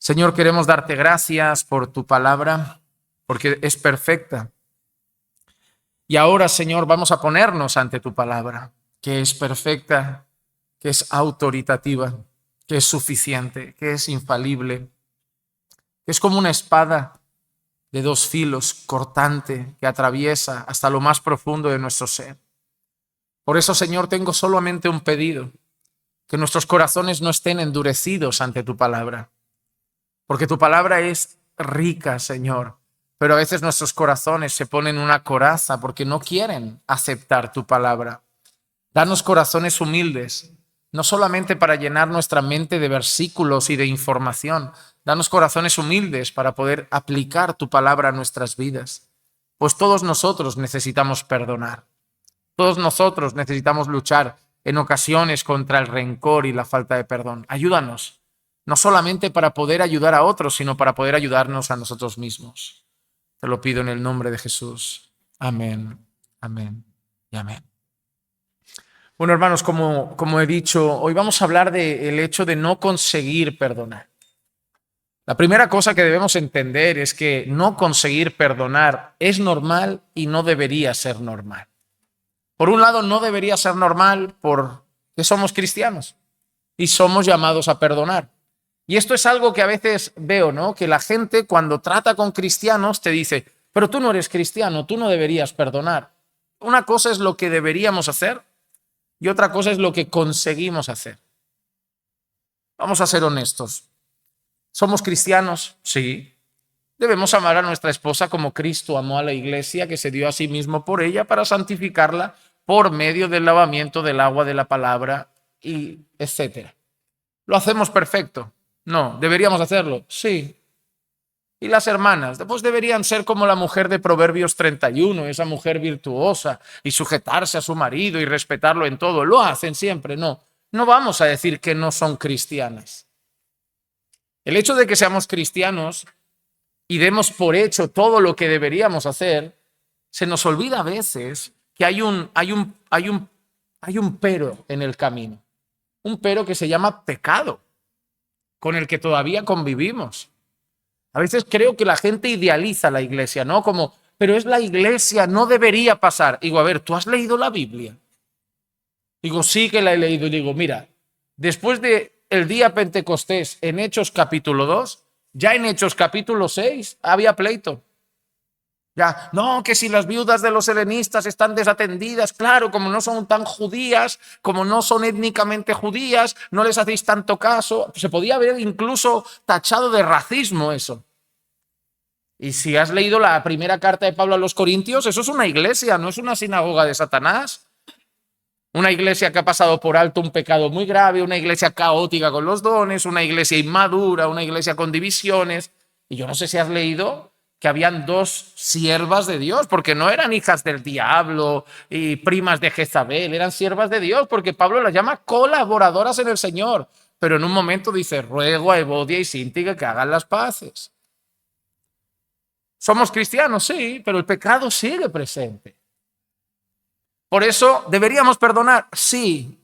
Señor, queremos darte gracias por tu palabra, porque es perfecta. Y ahora, Señor, vamos a ponernos ante tu palabra, que es perfecta, que es autoritativa, que es suficiente, que es infalible, que es como una espada de dos filos, cortante, que atraviesa hasta lo más profundo de nuestro ser. Por eso, Señor, tengo solamente un pedido, que nuestros corazones no estén endurecidos ante tu palabra, porque tu palabra es rica, Señor, pero a veces nuestros corazones se ponen una coraza porque no quieren aceptar tu palabra. Danos corazones humildes, no solamente para llenar nuestra mente de versículos y de información. Danos corazones humildes para poder aplicar tu palabra a nuestras vidas. Pues todos nosotros necesitamos perdonar. Todos nosotros necesitamos luchar en ocasiones contra el rencor y la falta de perdón. Ayúdanos, no solamente para poder ayudar a otros, sino para poder ayudarnos a nosotros mismos. Te lo pido en el nombre de Jesús. Amén, amén y amén. Bueno, hermanos, como he dicho, hoy vamos a hablar del hecho de no conseguir perdonar. La primera cosa que debemos entender es que no conseguir perdonar es normal y no debería ser normal. Por un lado, no debería ser normal porque somos cristianos y somos llamados a perdonar. Y esto es algo que a veces veo, ¿no? Que la gente cuando trata con cristianos te dice, pero tú no eres cristiano, tú no deberías perdonar. Una cosa es lo que deberíamos hacer y otra cosa es lo que conseguimos hacer. Vamos a ser honestos. ¿Somos cristianos? Sí. Debemos amar a nuestra esposa como Cristo amó a la iglesia, que se dio a sí mismo por ella para santificarla por medio del lavamiento del agua de la palabra y etcétera. ¿Lo hacemos perfecto? No. ¿Deberíamos hacerlo? Sí. Y las hermanas, pues deberían ser como la mujer de Proverbios 31, esa mujer virtuosa, y sujetarse a su marido y respetarlo en todo. Lo hacen siempre, no. No vamos a decir que no son cristianas. El hecho de que seamos cristianos y demos por hecho todo lo que deberíamos hacer, se nos olvida a veces que hay un pero en el camino. Un pero que se llama pecado, con el que todavía convivimos. A veces creo que la gente idealiza la iglesia, ¿no? Como, pero es la iglesia, no debería pasar. Digo, a ver, ¿tú has leído la Biblia? Digo, sí que la he leído. Y digo, mira, después de el día Pentecostés en Hechos capítulo 2, ya en Hechos capítulo 6 había pleito. Ya, no, que si las viudas de los helenistas están desatendidas, claro, como no son tan judías, como no son étnicamente judías, no les hacéis tanto caso. Se podía haber incluso tachado de racismo eso. Y si has leído la primera carta de Pablo a los Corintios, eso es una iglesia, no es una sinagoga de Satanás. Una iglesia que ha pasado por alto un pecado muy grave, una iglesia caótica con los dones, una iglesia inmadura, una iglesia con divisiones. Y yo no sé si has leído que habían dos siervas de Dios, porque no eran hijas del diablo y primas de Jezabel, eran siervas de Dios, porque Pablo las llama colaboradoras en el Señor. Pero en un momento dice, ruego a Evodia y Síntique que hagan las paces. Somos cristianos, sí, pero el pecado sigue presente. Por eso, ¿deberíamos perdonar? Sí.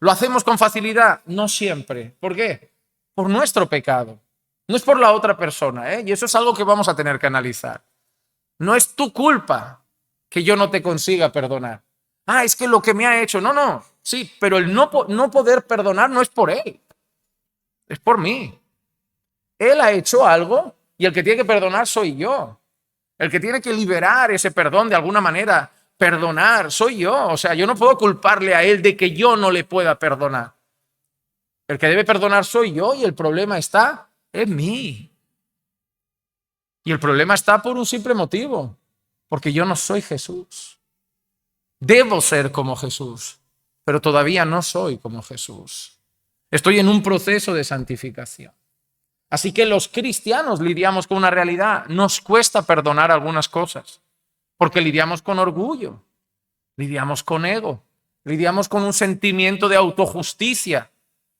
¿Lo hacemos con facilidad? No siempre. ¿Por qué? Por nuestro pecado. No es por la otra persona, ¿eh? Y eso es algo que vamos a tener que analizar. No es tu culpa que yo no te consiga perdonar. Ah, es que lo que me ha hecho. No, no. Sí, pero el no poder perdonar no es por él. Es por mí. Él ha hecho algo y el que tiene que perdonar soy yo. El que tiene que liberar ese perdón de alguna manera, perdonar, soy yo. O sea, yo no puedo culparle a él de que yo no le pueda perdonar. El que debe perdonar soy yo y el problema está en mí. Y el problema está por un simple motivo, porque yo no soy Jesús. Debo ser como Jesús, pero todavía no soy como Jesús. Estoy en un proceso de santificación. Así que los cristianos lidiamos con una realidad. Nos cuesta perdonar algunas cosas, porque lidiamos con orgullo, lidiamos con ego, lidiamos con un sentimiento de autojusticia,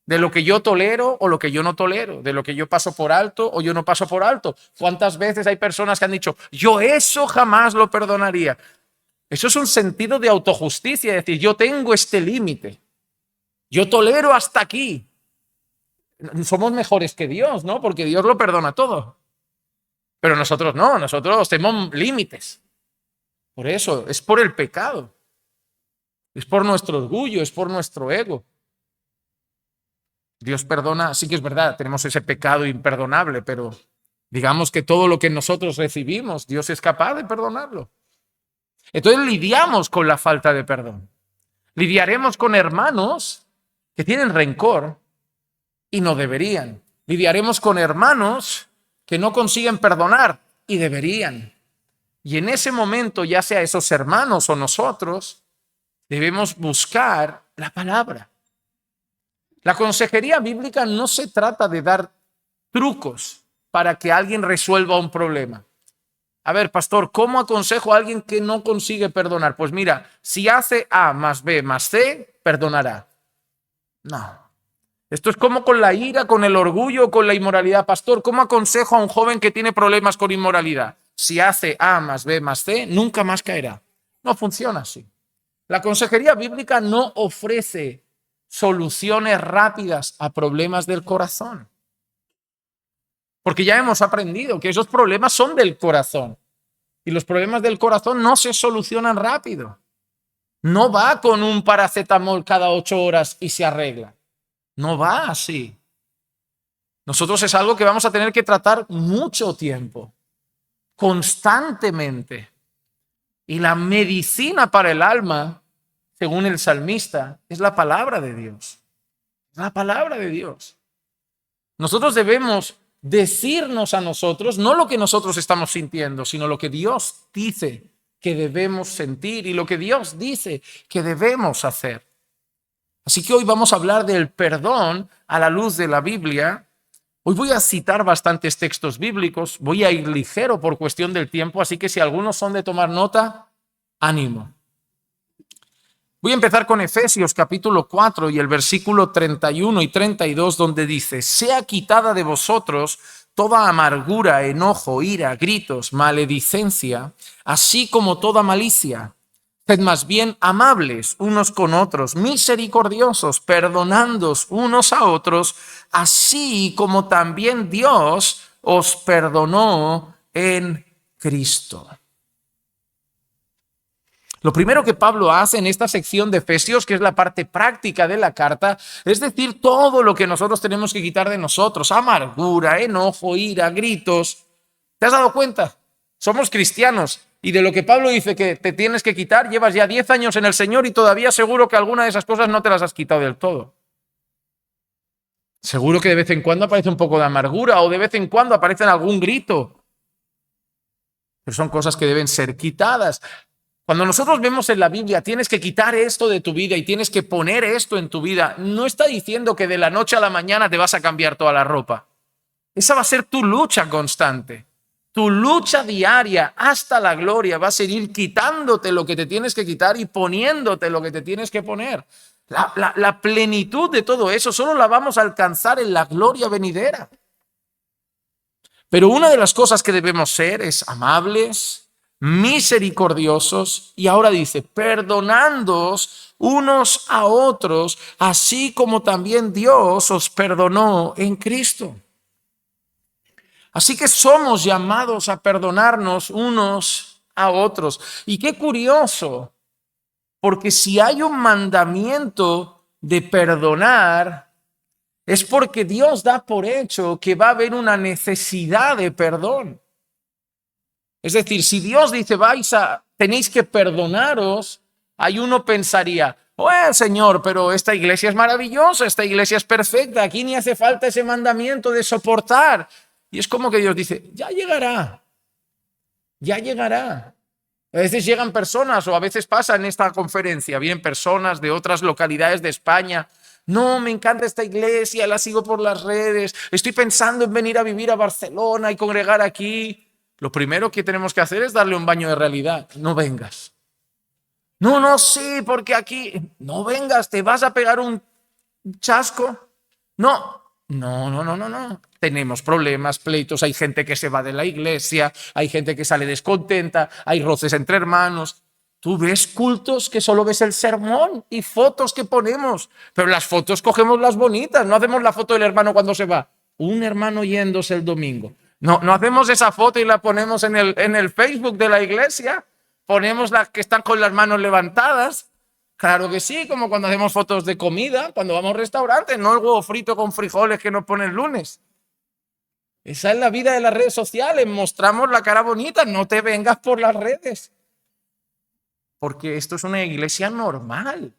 de lo que yo tolero o lo que yo no tolero, de lo que yo paso por alto o yo no paso por alto. ¿Cuántas veces hay personas que han dicho, yo eso jamás lo perdonaría? Eso es un sentido de autojusticia, es decir, yo tengo este límite, yo tolero hasta aquí. Somos mejores que Dios, ¿no? Porque Dios lo perdona todo. Pero nosotros no, nosotros tenemos límites. Por eso, es por el pecado. Es por nuestro orgullo, es por nuestro ego. Dios perdona, sí que es verdad, tenemos ese pecado imperdonable, pero digamos que todo lo que nosotros recibimos, Dios es capaz de perdonarlo. Entonces lidiamos con la falta de perdón. Lidiaremos con hermanos que tienen rencor y no deberían. Lidiaremos con hermanos que no consiguen perdonar y deberían. Y en ese momento, ya sea esos hermanos o nosotros, debemos buscar la palabra. La consejería bíblica no se trata de dar trucos para que alguien resuelva un problema. A ver, pastor, ¿cómo aconsejo a alguien que no consigue perdonar? Pues mira, si hace A más B más C, perdonará. No. Esto es como con la ira, con el orgullo, con la inmoralidad. Pastor, ¿cómo aconsejo a un joven que tiene problemas con inmoralidad? Si hace A más B más C, nunca más caerá. No funciona así. La consejería bíblica no ofrece soluciones rápidas a problemas del corazón. Porque ya hemos aprendido que esos problemas son del corazón. Y los problemas del corazón no se solucionan rápido. No va con un paracetamol cada 8 horas y se arregla. No va así. Nosotros es algo que vamos a tener que tratar mucho tiempo, constantemente. Y la medicina para el alma, según el salmista, es la palabra de Dios. La palabra de Dios. Nosotros debemos decirnos a nosotros, no lo que nosotros estamos sintiendo, sino lo que Dios dice que debemos sentir y lo que Dios dice que debemos hacer. Así que hoy vamos a hablar del perdón a la luz de la Biblia. Hoy voy a citar bastantes textos bíblicos, voy a ir ligero por cuestión del tiempo, así que si algunos son de tomar nota, ánimo. Voy a empezar con Efesios capítulo 4 y el versículo 31 y 32, donde dice: sea quitada de vosotros toda amargura, enojo, ira, gritos, maledicencia, así como toda malicia. Sed más bien amables unos con otros, misericordiosos, perdonándoos unos a otros, así como también Dios os perdonó en Cristo. Lo primero que Pablo hace en esta sección de Efesios, que es la parte práctica de la carta, es decir todo lo que nosotros tenemos que quitar de nosotros: amargura, enojo, ira, gritos. ¿Te has dado cuenta? Somos cristianos y de lo que Pablo dice que te tienes que quitar, llevas ya 10 años en el Señor y todavía seguro que alguna de esas cosas no te las has quitado del todo. Seguro que de vez en cuando aparece un poco de amargura o de vez en cuando aparece algún grito. Pero son cosas que deben ser quitadas. Cuando nosotros vemos en la Biblia, tienes que quitar esto de tu vida y tienes que poner esto en tu vida, no está diciendo que de la noche a la mañana te vas a cambiar toda la ropa. Esa va a ser tu lucha constante. Tu lucha diaria hasta la gloria va a ser ir quitándote lo que te tienes que quitar y poniéndote lo que te tienes que poner. La plenitud de todo eso solo la vamos a alcanzar en la gloria venidera. Pero una de las cosas que debemos ser es amables, misericordiosos, y ahora dice, perdonándoos unos a otros, así como también Dios os perdonó en Cristo. Así que somos llamados a perdonarnos unos a otros. Y qué curioso, porque si hay un mandamiento de perdonar, es porque Dios da por hecho que va a haber una necesidad de perdón. Es decir, si Dios dice, tenéis que perdonaros, ahí uno pensaría, bueno, Señor, pero esta iglesia es maravillosa, esta iglesia es perfecta, aquí ni hace falta ese mandamiento de soportar. Y es como que Dios dice, ya llegará, ya llegará. A veces llegan personas, o a veces pasa en esta conferencia, vienen personas de otras localidades de España. No, me encanta esta iglesia, la sigo por las redes, estoy pensando en venir a vivir a Barcelona y congregar aquí. Lo primero que tenemos que hacer es darle un baño de realidad. No vengas. No, sí, porque aquí... No vengas, te vas a pegar un chasco. No. Tenemos problemas, pleitos, hay gente que se va de la iglesia, hay gente que sale descontenta, hay roces entre hermanos. Tú ves cultos que solo ves el sermón y fotos que ponemos, pero las fotos cogemos las bonitas, no hacemos la foto del hermano cuando se va. Un hermano yéndose el domingo. No hacemos esa foto y la ponemos en el Facebook de la iglesia. Ponemos las que están con las manos levantadas. Claro que sí, como cuando hacemos fotos de comida, cuando vamos a un restaurante, no el huevo frito con frijoles que nos pone el lunes. Esa es la vida de las redes sociales, mostramos la cara bonita, no te vengas por las redes. Porque esto es una iglesia normal,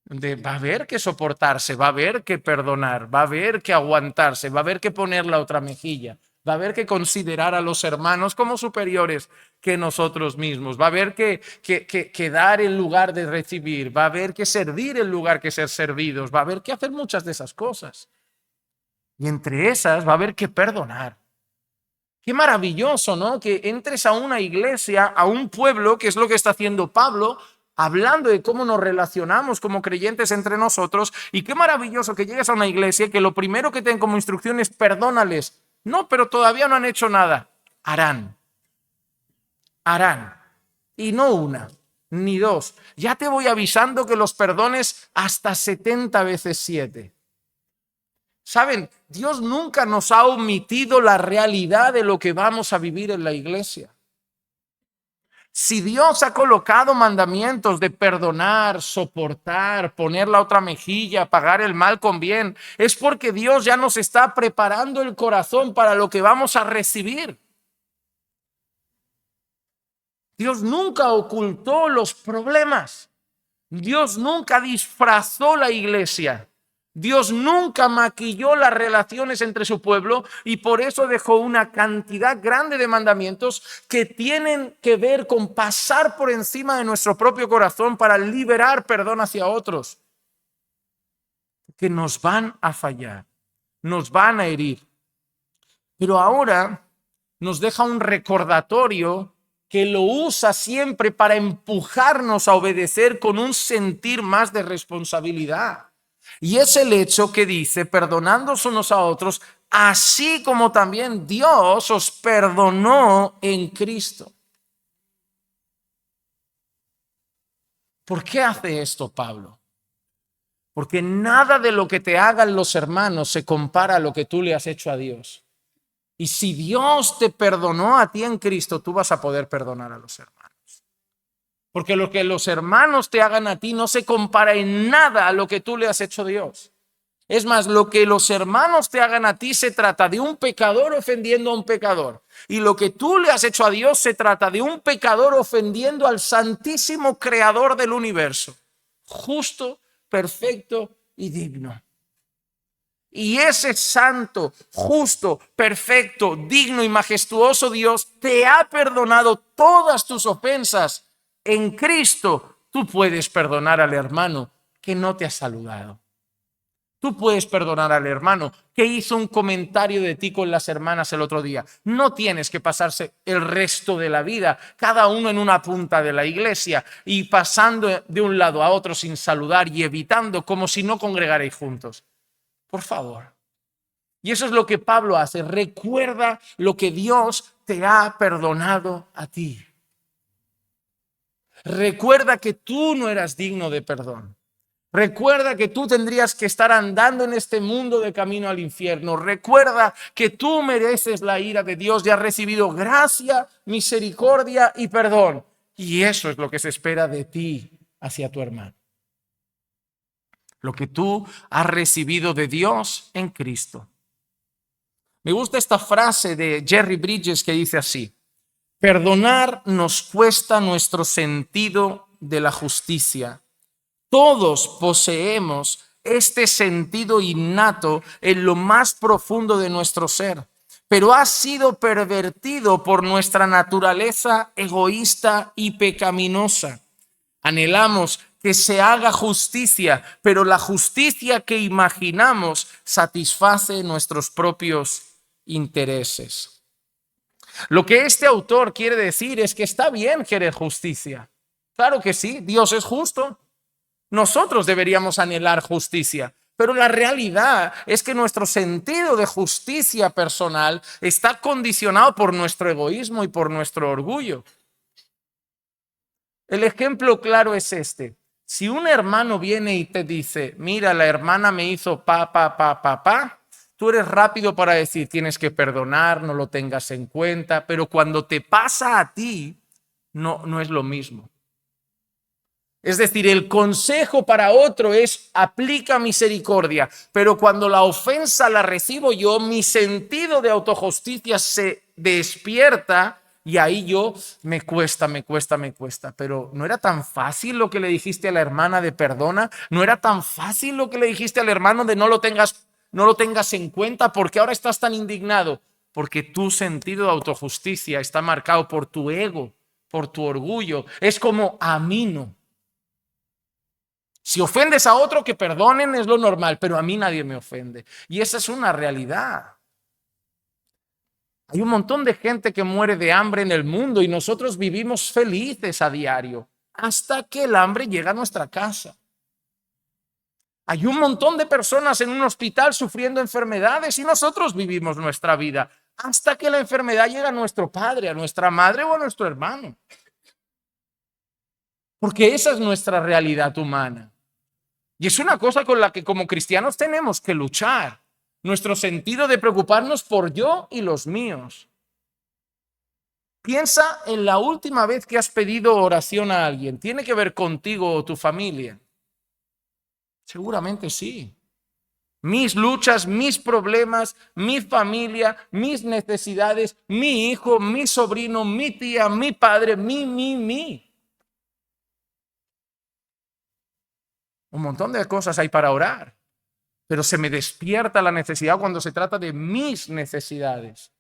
donde va a haber que soportarse, va a haber que perdonar, va a haber que aguantarse, va a haber que poner la otra mejilla, va a haber que considerar a los hermanos como superiores que nosotros mismos, va a haber que dar en lugar de recibir, va a haber que servir en lugar que ser servidos, va a haber que hacer muchas de esas cosas. Y entre esas va a haber que perdonar. Qué maravilloso, ¿no? Que entres a una iglesia, a un pueblo, que es lo que está haciendo Pablo, hablando de cómo nos relacionamos como creyentes entre nosotros. Y qué maravilloso que llegues a una iglesia que lo primero que te den como instrucción es perdónales. No, pero todavía no han hecho nada. Harán. Y no una, ni dos. Ya te voy avisando que los perdones hasta 70 veces 7. ¿Saben? Dios nunca nos ha omitido la realidad de lo que vamos a vivir en la iglesia. Si Dios ha colocado mandamientos de perdonar, soportar, poner la otra mejilla, pagar el mal con bien, es porque Dios ya nos está preparando el corazón para lo que vamos a recibir. Dios nunca ocultó los problemas. Dios nunca disfrazó la iglesia. Dios nunca maquilló las relaciones entre su pueblo y por eso dejó una cantidad grande de mandamientos que tienen que ver con pasar por encima de nuestro propio corazón para liberar perdón hacia otros. Que nos van a fallar, nos van a herir. Pero ahora nos deja un recordatorio que lo usa siempre para empujarnos a obedecer con un sentir más de responsabilidad. Y es el hecho que dice, perdonándoos unos a otros, así como también Dios os perdonó en Cristo. ¿Por qué hace esto Pablo? Porque nada de lo que te hagan los hermanos se compara a lo que tú le has hecho a Dios. Y si Dios te perdonó a ti en Cristo, tú vas a poder perdonar a los hermanos. Porque lo que los hermanos te hagan a ti no se compara en nada a lo que tú le has hecho a Dios. Es más, lo que los hermanos te hagan a ti se trata de un pecador ofendiendo a un pecador. Y lo que tú le has hecho a Dios se trata de un pecador ofendiendo al santísimo creador del universo. Justo, perfecto y digno. Y ese santo, justo, perfecto, digno y majestuoso Dios te ha perdonado todas tus ofensas. En Cristo tú puedes perdonar al hermano que no te ha saludado. Tú puedes perdonar al hermano que hizo un comentario de ti con las hermanas el otro día. No tienes que pasarse el resto de la vida, cada uno en una punta de la iglesia y pasando de un lado a otro sin saludar y evitando como si no congregarais juntos. Por favor. Y eso es lo que Pablo hace. Recuerda lo que Dios te ha perdonado a ti. Recuerda que tú no eras digno de perdón. Recuerda que tú tendrías que estar andando en este mundo de camino al infierno. Recuerda que tú mereces la ira de Dios y has recibido gracia, misericordia y perdón. Y eso es lo que se espera de ti hacia tu hermano. Lo que tú has recibido de Dios en Cristo. Me gusta esta frase de Jerry Bridges que dice así: perdonar nos cuesta nuestro sentido de la justicia. Todos poseemos este sentido innato en lo más profundo de nuestro ser, pero ha sido pervertido por nuestra naturaleza egoísta y pecaminosa. Anhelamos que se haga justicia, pero la justicia que imaginamos satisface nuestros propios intereses. Lo que este autor quiere decir es que está bien querer justicia. Claro que sí, Dios es justo. Nosotros deberíamos anhelar justicia, pero la realidad es que nuestro sentido de justicia personal está condicionado por nuestro egoísmo y por nuestro orgullo. El ejemplo claro es este. Si un hermano viene y te dice, mira, la hermana me hizo pa, tú eres rápido para decir, tienes que perdonar, no lo tengas en cuenta, pero cuando te pasa a ti, no es lo mismo. Es decir, el consejo para otro es aplica misericordia, pero cuando la ofensa la recibo yo, mi sentido de autojusticia se despierta y ahí yo me cuesta. Pero no era tan fácil lo que le dijiste a la hermana de perdona, no era tan fácil lo que le dijiste al hermano de no lo tengas en cuenta, porque ahora estás tan indignado, porque tu sentido de autojusticia está marcado por tu ego, por tu orgullo. Es como a mí no. Si ofendes a otro, que perdonen, es lo normal, pero a mí nadie me ofende. Y esa es una realidad. Hay un montón de gente que muere de hambre en el mundo y nosotros vivimos felices a diario hasta que el hambre llega a nuestra casa. Hay un montón de personas en un hospital sufriendo enfermedades y nosotros vivimos nuestra vida hasta que la enfermedad llega a nuestro padre, a nuestra madre o a nuestro hermano. Porque esa es nuestra realidad humana. Y es una cosa con la que como cristianos tenemos que luchar. Nuestro sentido de preocuparnos por yo y los míos. Piensa en la última vez que has pedido oración a alguien. ¿Tiene que ver contigo o tu familia? Seguramente sí. Mis luchas, mis problemas, mi familia, mis necesidades, mi hijo, mi sobrino, mi tía, mi padre, mi. Un montón de cosas hay para orar. Pero se me despierta la necesidad cuando se trata de mis necesidades.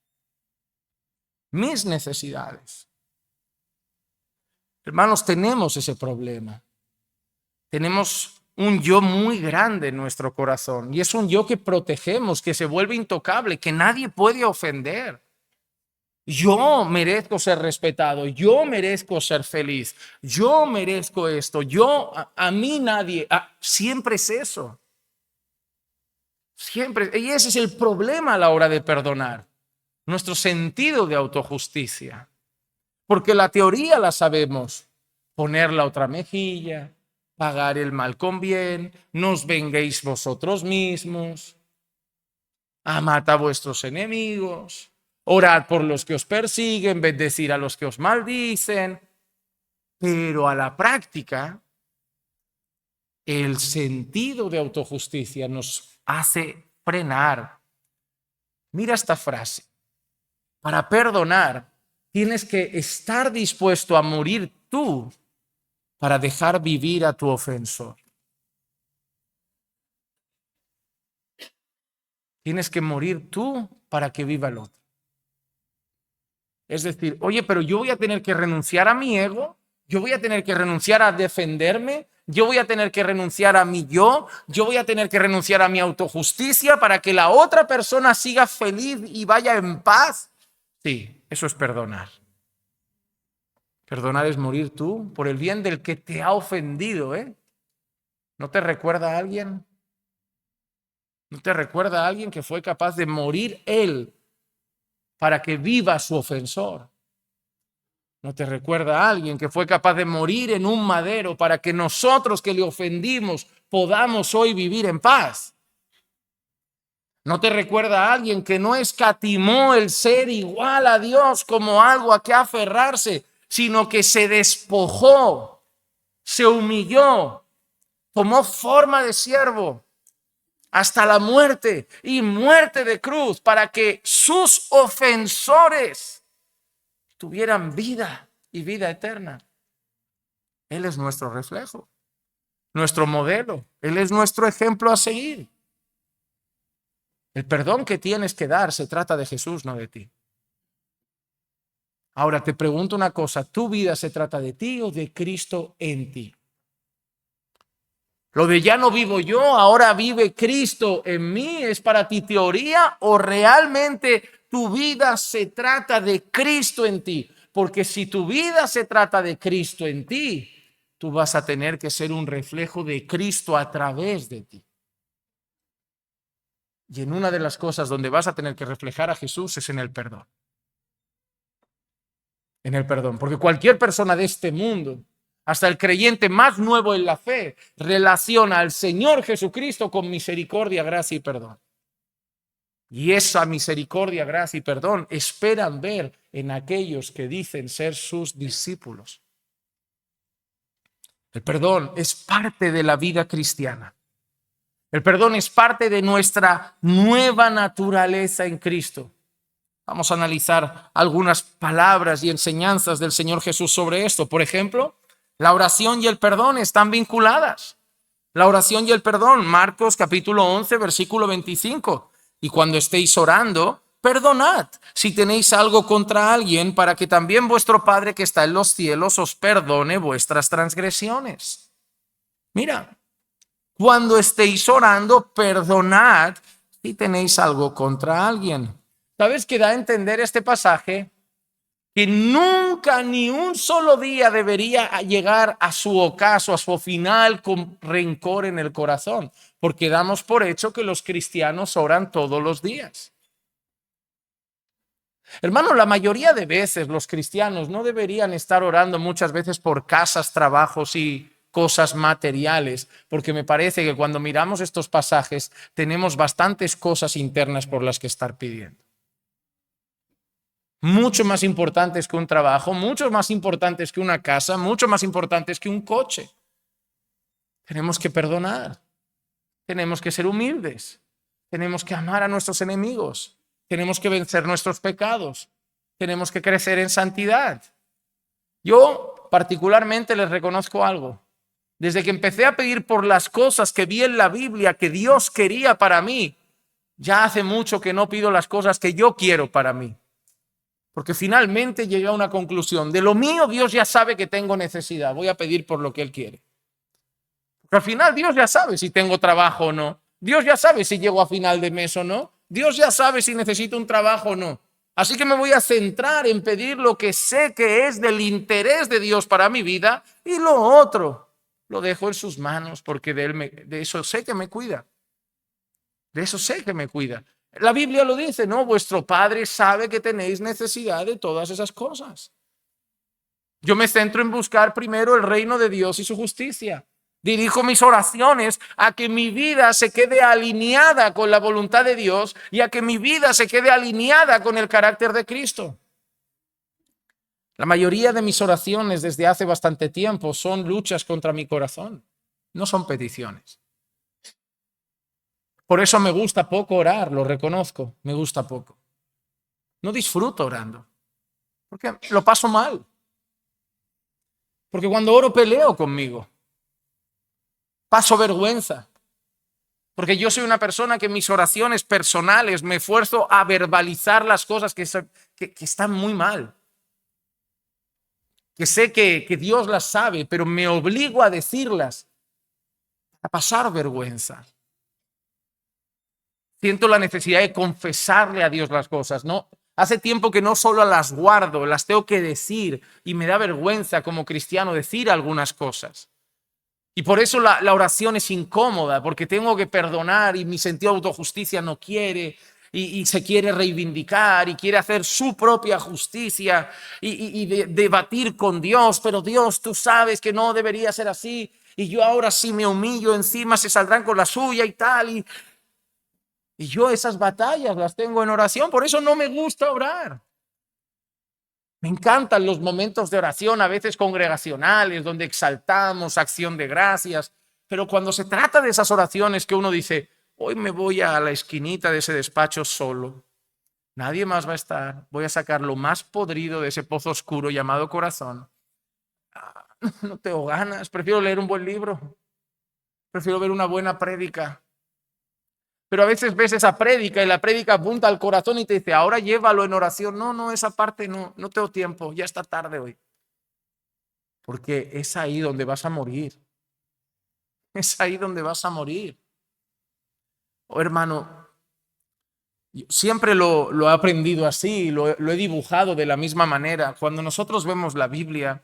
Mis necesidades. Hermanos, tenemos ese problema. Tenemos un yo muy grande en nuestro corazón y es un yo que protegemos, que se vuelve intocable, que nadie puede ofender. Yo merezco ser respetado, yo merezco ser feliz, yo merezco esto, a mí nadie, siempre es eso. Siempre, y ese es el problema a la hora de perdonar, nuestro sentido de autojusticia. Porque la teoría la sabemos, poner la otra mejilla, pagar el mal con bien, no os venguéis vosotros mismos, amad a vuestros enemigos, orad por los que os persiguen, bendecir a los que os maldicen. Pero a la práctica, el sentido de autojusticia nos hace frenar. Mira esta frase. Para perdonar, tienes que estar dispuesto a morir tú para dejar vivir a tu ofensor. Tienes que morir tú para que viva el otro. Es decir, oye, pero yo voy a tener que renunciar a mi ego, yo voy a tener que renunciar a defenderme, yo voy a tener que renunciar a mi yo voy a tener que renunciar a mi autojusticia para que la otra persona siga feliz y vaya en paz. Sí, eso es perdonar. Perdonar es morir tú por el bien del que te ha ofendido, ¿eh? ¿No te recuerda a alguien? ¿No te recuerda a alguien que fue capaz de morir él para que viva su ofensor? ¿No te recuerda a alguien que fue capaz de morir en un madero para que nosotros que le ofendimos podamos hoy vivir en paz? ¿No te recuerda a alguien que no escatimó el ser igual a Dios como algo a que aferrarse, sino que se despojó, se humilló, tomó forma de siervo hasta la muerte y muerte de cruz para que sus ofensores tuvieran vida y vida eterna? Él es nuestro reflejo, nuestro modelo. Él es nuestro ejemplo a seguir. El perdón que tienes que dar se trata de Jesús, no de ti. Ahora te pregunto una cosa, ¿tu vida se trata de ti o de Cristo en ti? Lo de ya no vivo yo, ahora vive Cristo en mí, ¿es para ti teoría o realmente tu vida se trata de Cristo en ti? Porque si tu vida se trata de Cristo en ti, tú vas a tener que ser un reflejo de Cristo a través de ti. Y en una de las cosas donde vas a tener que reflejar a Jesús es en el perdón. En el perdón, porque cualquier persona de este mundo Hasta el creyente más nuevo en la fe relaciona al Señor Jesucristo con misericordia, gracia y perdón. Y esa misericordia, gracia y perdón esperan ver en aquellos que dicen ser sus discípulos. El perdón es parte de la vida cristiana. El perdón es parte de nuestra nueva naturaleza en Cristo. Vamos a analizar algunas palabras y enseñanzas del Señor Jesús sobre esto. Por ejemplo, la oración y el perdón están vinculadas. La oración y el perdón, Marcos capítulo 11, versículo 25. Y cuando estéis orando, perdonad si tenéis algo contra alguien, para que también vuestro Padre que está en los cielos os perdone vuestras transgresiones. Mira, cuando estéis orando, perdonad si tenéis algo contra alguien. ¿Sabes qué da a entender este pasaje? Que nunca ni un solo día debería llegar a su ocaso, a su final con rencor en el corazón, porque damos por hecho que los cristianos oran todos los días. Hermano, la mayoría de veces los cristianos no deberían estar orando muchas veces por casas, trabajos y cosas materiales, porque me parece que cuando miramos estos pasajes tenemos bastantes cosas internas por las que estar pidiendo. Mucho más importantes que un trabajo, mucho más importantes que una casa, mucho más importantes que un coche. Tenemos que perdonar, tenemos que ser humildes, tenemos que amar a nuestros enemigos, tenemos que vencer nuestros pecados, tenemos que crecer en santidad. Yo particularmente les reconozco algo. Desde que empecé a pedir por las cosas que vi en la Biblia que Dios quería para mí, ya hace mucho que no pido las cosas que yo quiero para mí. Porque finalmente llegué a una conclusión. De lo mío, Dios ya sabe que tengo necesidad. Voy a pedir por lo que Él quiere. Porque al final Dios ya sabe si tengo trabajo o no. Dios ya sabe si llego a final de mes o no. Dios ya sabe si necesito un trabajo o no. Así que me voy a centrar en pedir lo que sé que es del interés de Dios para mi vida, y lo otro lo dejo en sus manos, porque de eso sé que me cuida. De eso sé que me cuida. La Biblia lo dice, ¿no? Vuestro Padre sabe que tenéis necesidad de todas esas cosas. Yo me centro en buscar primero el reino de Dios y su justicia. Dirijo mis oraciones a que mi vida se quede alineada con la voluntad de Dios y a que mi vida se quede alineada con el carácter de Cristo. La mayoría de mis oraciones desde hace bastante tiempo son luchas contra mi corazón, no son peticiones. Por eso me gusta poco orar, lo reconozco, me gusta poco. No disfruto orando, porque lo paso mal. Porque cuando oro peleo conmigo, paso vergüenza. Porque yo soy una persona que en mis oraciones personales me esfuerzo a verbalizar las cosas que están muy mal. Que sé que Dios las sabe, pero me obligo a decirlas, a pasar vergüenza. Siento la necesidad de confesarle a Dios las cosas, ¿no? Hace tiempo que no solo las guardo, las tengo que decir, y me da vergüenza como cristiano decir algunas cosas. Y por eso la oración es incómoda, porque tengo que perdonar y mi sentido de autojusticia no quiere, y se quiere reivindicar y quiere hacer su propia justicia y debatir con Dios, pero Dios, tú sabes que no debería ser así, y yo ahora sí me humillo, encima se saldrán con la suya y tal, y yo esas batallas las tengo en oración, por eso no me gusta orar. Me encantan los momentos de oración, a veces congregacionales, donde exaltamos acción de gracias, pero cuando se trata de esas oraciones que uno dice, hoy me voy a la esquinita de ese despacho solo, nadie más va a estar, voy a sacar lo más podrido de ese pozo oscuro llamado corazón. No tengo ganas, prefiero leer un buen libro, prefiero ver una buena prédica. Pero a veces ves esa prédica y la prédica apunta al corazón y te dice, ahora llévalo en oración. No, esa parte no tengo tiempo, ya está tarde hoy. Porque es ahí donde vas a morir. Es ahí donde vas a morir. Oh, hermano, yo siempre lo he aprendido así, lo he dibujado de la misma manera. Cuando nosotros vemos la Biblia,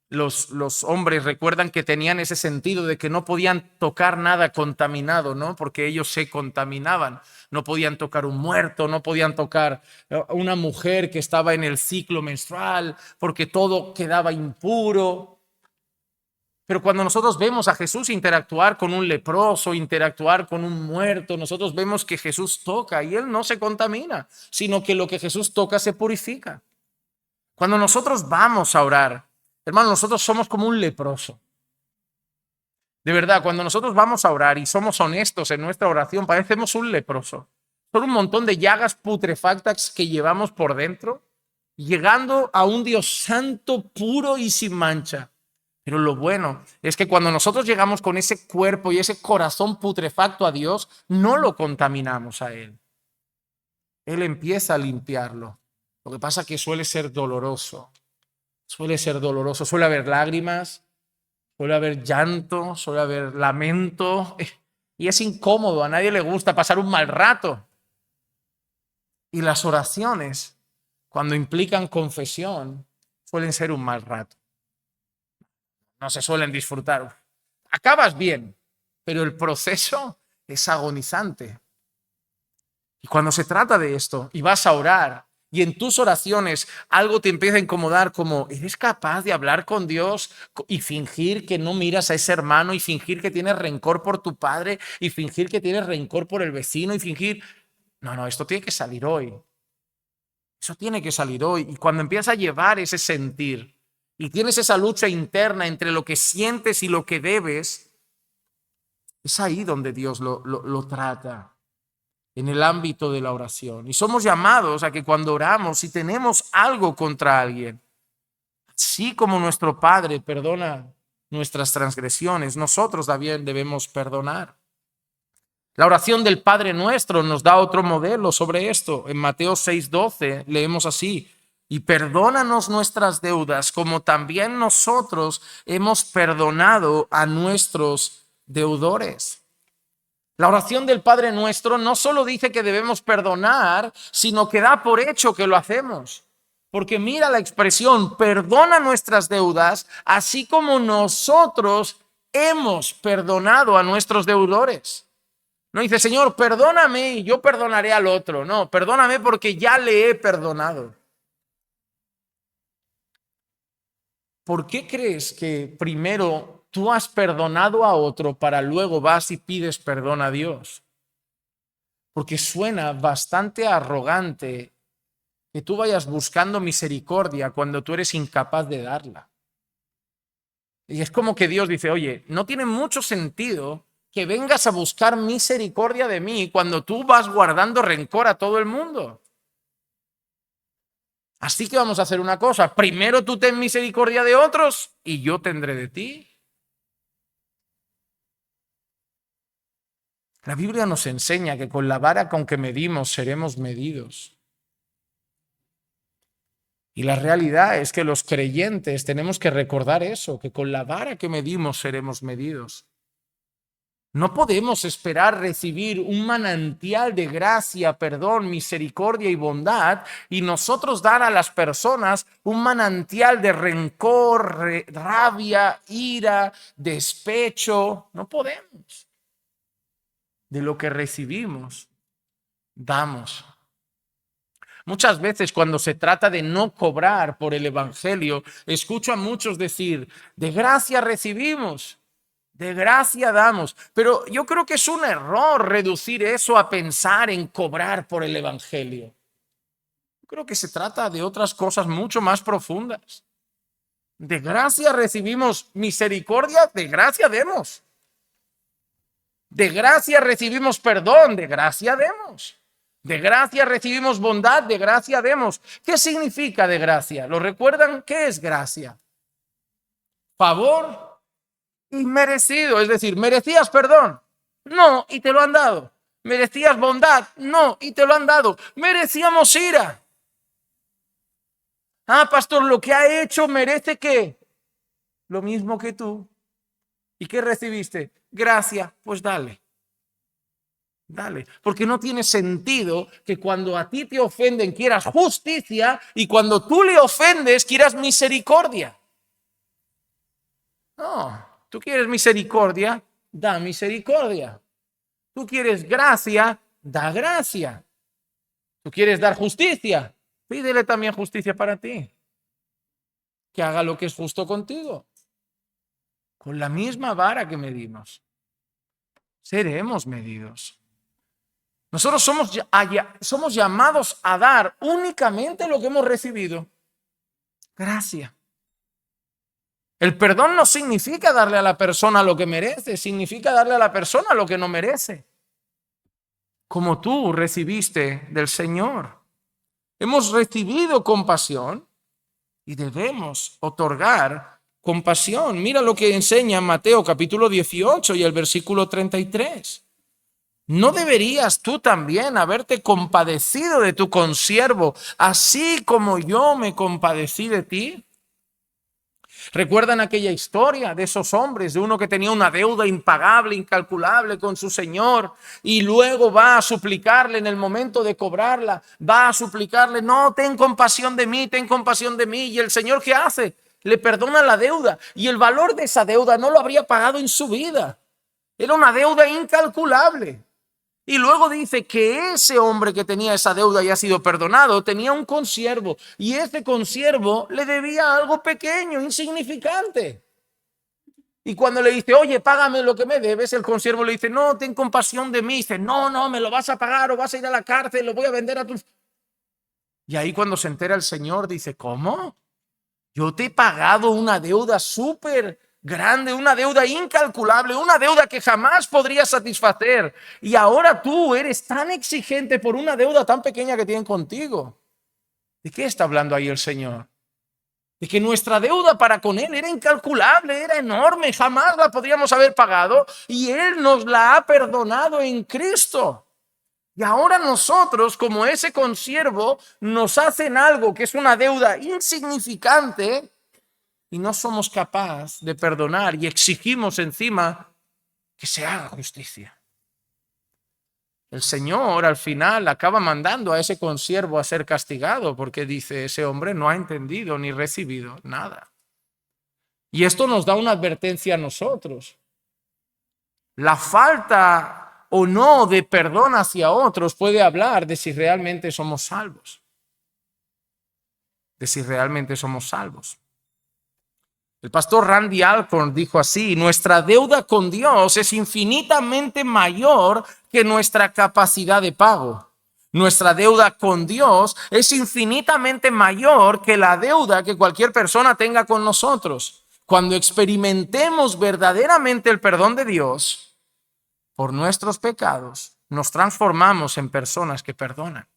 los hombres recuerdan que tenían ese sentido de que no podían tocar nada contaminado, ¿no? Porque ellos se contaminaban. No podían tocar un muerto, no podían tocar a una mujer que estaba en el ciclo menstrual, porque todo quedaba impuro. Pero cuando nosotros vemos a Jesús interactuar con un leproso, interactuar con un muerto, nosotros vemos que Jesús toca y Él no se contamina, sino que lo que Jesús toca se purifica. Cuando nosotros vamos a orar, hermano, nosotros somos como un leproso. De verdad, cuando nosotros vamos a orar y somos honestos en nuestra oración, parecemos un leproso. Son un montón de llagas putrefactas que llevamos por dentro, llegando a un Dios santo, puro y sin mancha. Pero lo bueno es que cuando nosotros llegamos con ese cuerpo y ese corazón putrefacto a Dios, no lo contaminamos a Él. Él empieza a limpiarlo. Lo que pasa es que suele ser doloroso. Suele haber lágrimas, suele haber llanto, suele haber lamento. Y es incómodo, a nadie le gusta pasar un mal rato. Y las oraciones, cuando implican confesión, suelen ser un mal rato. No se suelen disfrutar. Acabas bien, pero el proceso es agonizante. Y cuando se trata de esto y vas a orar y en tus oraciones algo te empieza a incomodar, como ¿eres capaz de hablar con Dios y fingir que no miras a ese hermano y fingir que tienes rencor por tu padre y fingir que tienes rencor por el vecino y fingir? No, esto tiene que salir hoy. Eso tiene que salir hoy. Y cuando empiezas a llevar ese sentir y tienes esa lucha interna entre lo que sientes y lo que debes, es ahí donde Dios lo trata, en el ámbito de la oración. Y somos llamados a que cuando oramos, si tenemos algo contra alguien, así como nuestro Padre perdona nuestras transgresiones, nosotros también debemos perdonar. La oración del Padre Nuestro nos da otro modelo sobre esto. En Mateo 6:12 leemos así: y perdónanos nuestras deudas, como también nosotros hemos perdonado a nuestros deudores. La oración del Padre Nuestro no solo dice que debemos perdonar, sino que da por hecho que lo hacemos. Porque mira la expresión, perdona nuestras deudas, así como nosotros hemos perdonado a nuestros deudores. No dice, Señor, perdóname y yo perdonaré al otro. No, perdóname porque ya le he perdonado. ¿Por qué crees que primero tú has perdonado a otro para luego vas y pides perdón a Dios? Porque suena bastante arrogante que tú vayas buscando misericordia cuando tú eres incapaz de darla. Y es como que Dios dice, oye, no tiene mucho sentido que vengas a buscar misericordia de mí cuando tú vas guardando rencor a todo el mundo. Así que vamos a hacer una cosa. Primero tú ten misericordia de otros y yo tendré de ti. La Biblia nos enseña que con la vara con que medimos seremos medidos. Y la realidad es que los creyentes tenemos que recordar eso, que con la vara que medimos seremos medidos. No podemos esperar recibir un manantial de gracia, perdón, misericordia y bondad y nosotros dar a las personas un manantial de rencor, rabia, ira, despecho. No podemos. De lo que recibimos, damos. Muchas veces cuando se trata de no cobrar por el evangelio, escucho a muchos decir, de gracia recibimos. De gracia damos, pero yo creo que es un error reducir eso a pensar en cobrar por el evangelio. Yo creo que se trata de otras cosas mucho más profundas. De gracia recibimos misericordia, de gracia demos. De gracia recibimos perdón, de gracia demos. De gracia recibimos bondad, de gracia demos. ¿Qué significa de gracia? ¿Lo recuerdan? ¿Qué es gracia? Favor inmerecido, es decir, ¿merecías perdón? No, y te lo han dado. ¿Merecías bondad? No, y te lo han dado. ¿Merecíamos ira? Ah, pastor, lo que ha hecho merece ¿qué? Lo mismo que tú. ¿Y qué recibiste? Gracia, pues dale. Dale, porque no tiene sentido que cuando a ti te ofenden quieras justicia y cuando tú le ofendes quieras misericordia. No, tú quieres misericordia, da misericordia. Tú quieres gracia, da gracia. Tú quieres dar justicia, pídele también justicia para ti. Que haga lo que es justo contigo. con la misma vara que medimos, seremos medidos. Nosotros somos llamados a dar únicamente lo que hemos recibido. Gracia. El perdón no significa darle a la persona lo que merece, significa darle a la persona lo que no merece. Como tú recibiste del Señor. Hemos recibido compasión y debemos otorgar compasión. Mira lo que enseña Mateo capítulo 18 y el versículo 33. ¿No deberías tú también haberte compadecido de tu consiervo, así como yo me compadecí de ti? ¿Recuerdan aquella historia de esos hombres, de uno que tenía una deuda impagable, incalculable con su señor y luego va a suplicarle en el momento de cobrarla, va a suplicarle, no, ten compasión de mí, ten compasión de mí? Y el Señor, ¿qué hace? Le perdona la deuda y el valor de esa deuda no lo habría pagado en su vida. Era una deuda incalculable. Y luego dice que ese hombre que tenía esa deuda y ha sido perdonado, tenía un consiervo y ese consiervo le debía algo pequeño, insignificante. Y cuando le dice, oye, págame lo que me debes, el consiervo le dice, no, ten compasión de mí. Dice, no, me lo vas a pagar o vas a ir a la cárcel, lo voy a vender a tus... Y ahí cuando se entera el Señor dice, ¿cómo? Yo te he pagado una deuda súper grande, una deuda incalculable, una deuda que jamás podría satisfacer. Y ahora tú eres tan exigente por una deuda tan pequeña que tienen contigo. ¿De qué está hablando ahí el Señor? De que nuestra deuda para con Él era incalculable, era enorme, jamás la podríamos haber pagado y Él nos la ha perdonado en Cristo. Y ahora nosotros, como ese consiervo, nos hacen algo que es una deuda insignificante y no somos capaces de perdonar y exigimos encima que se haga justicia. El Señor al final acaba mandando a ese consiervo a ser castigado porque dice, ese hombre no ha entendido ni recibido nada. Y esto nos da una advertencia a nosotros. La falta o no de perdón hacia otros puede hablar de si realmente somos salvos. De si realmente somos salvos. El pastor Randy Alcorn dijo así, nuestra deuda con Dios es infinitamente mayor que nuestra capacidad de pago. Nuestra deuda con Dios es infinitamente mayor que la deuda que cualquier persona tenga con nosotros. Cuando experimentemos verdaderamente el perdón de Dios por nuestros pecados, nos transformamos en personas que perdonan.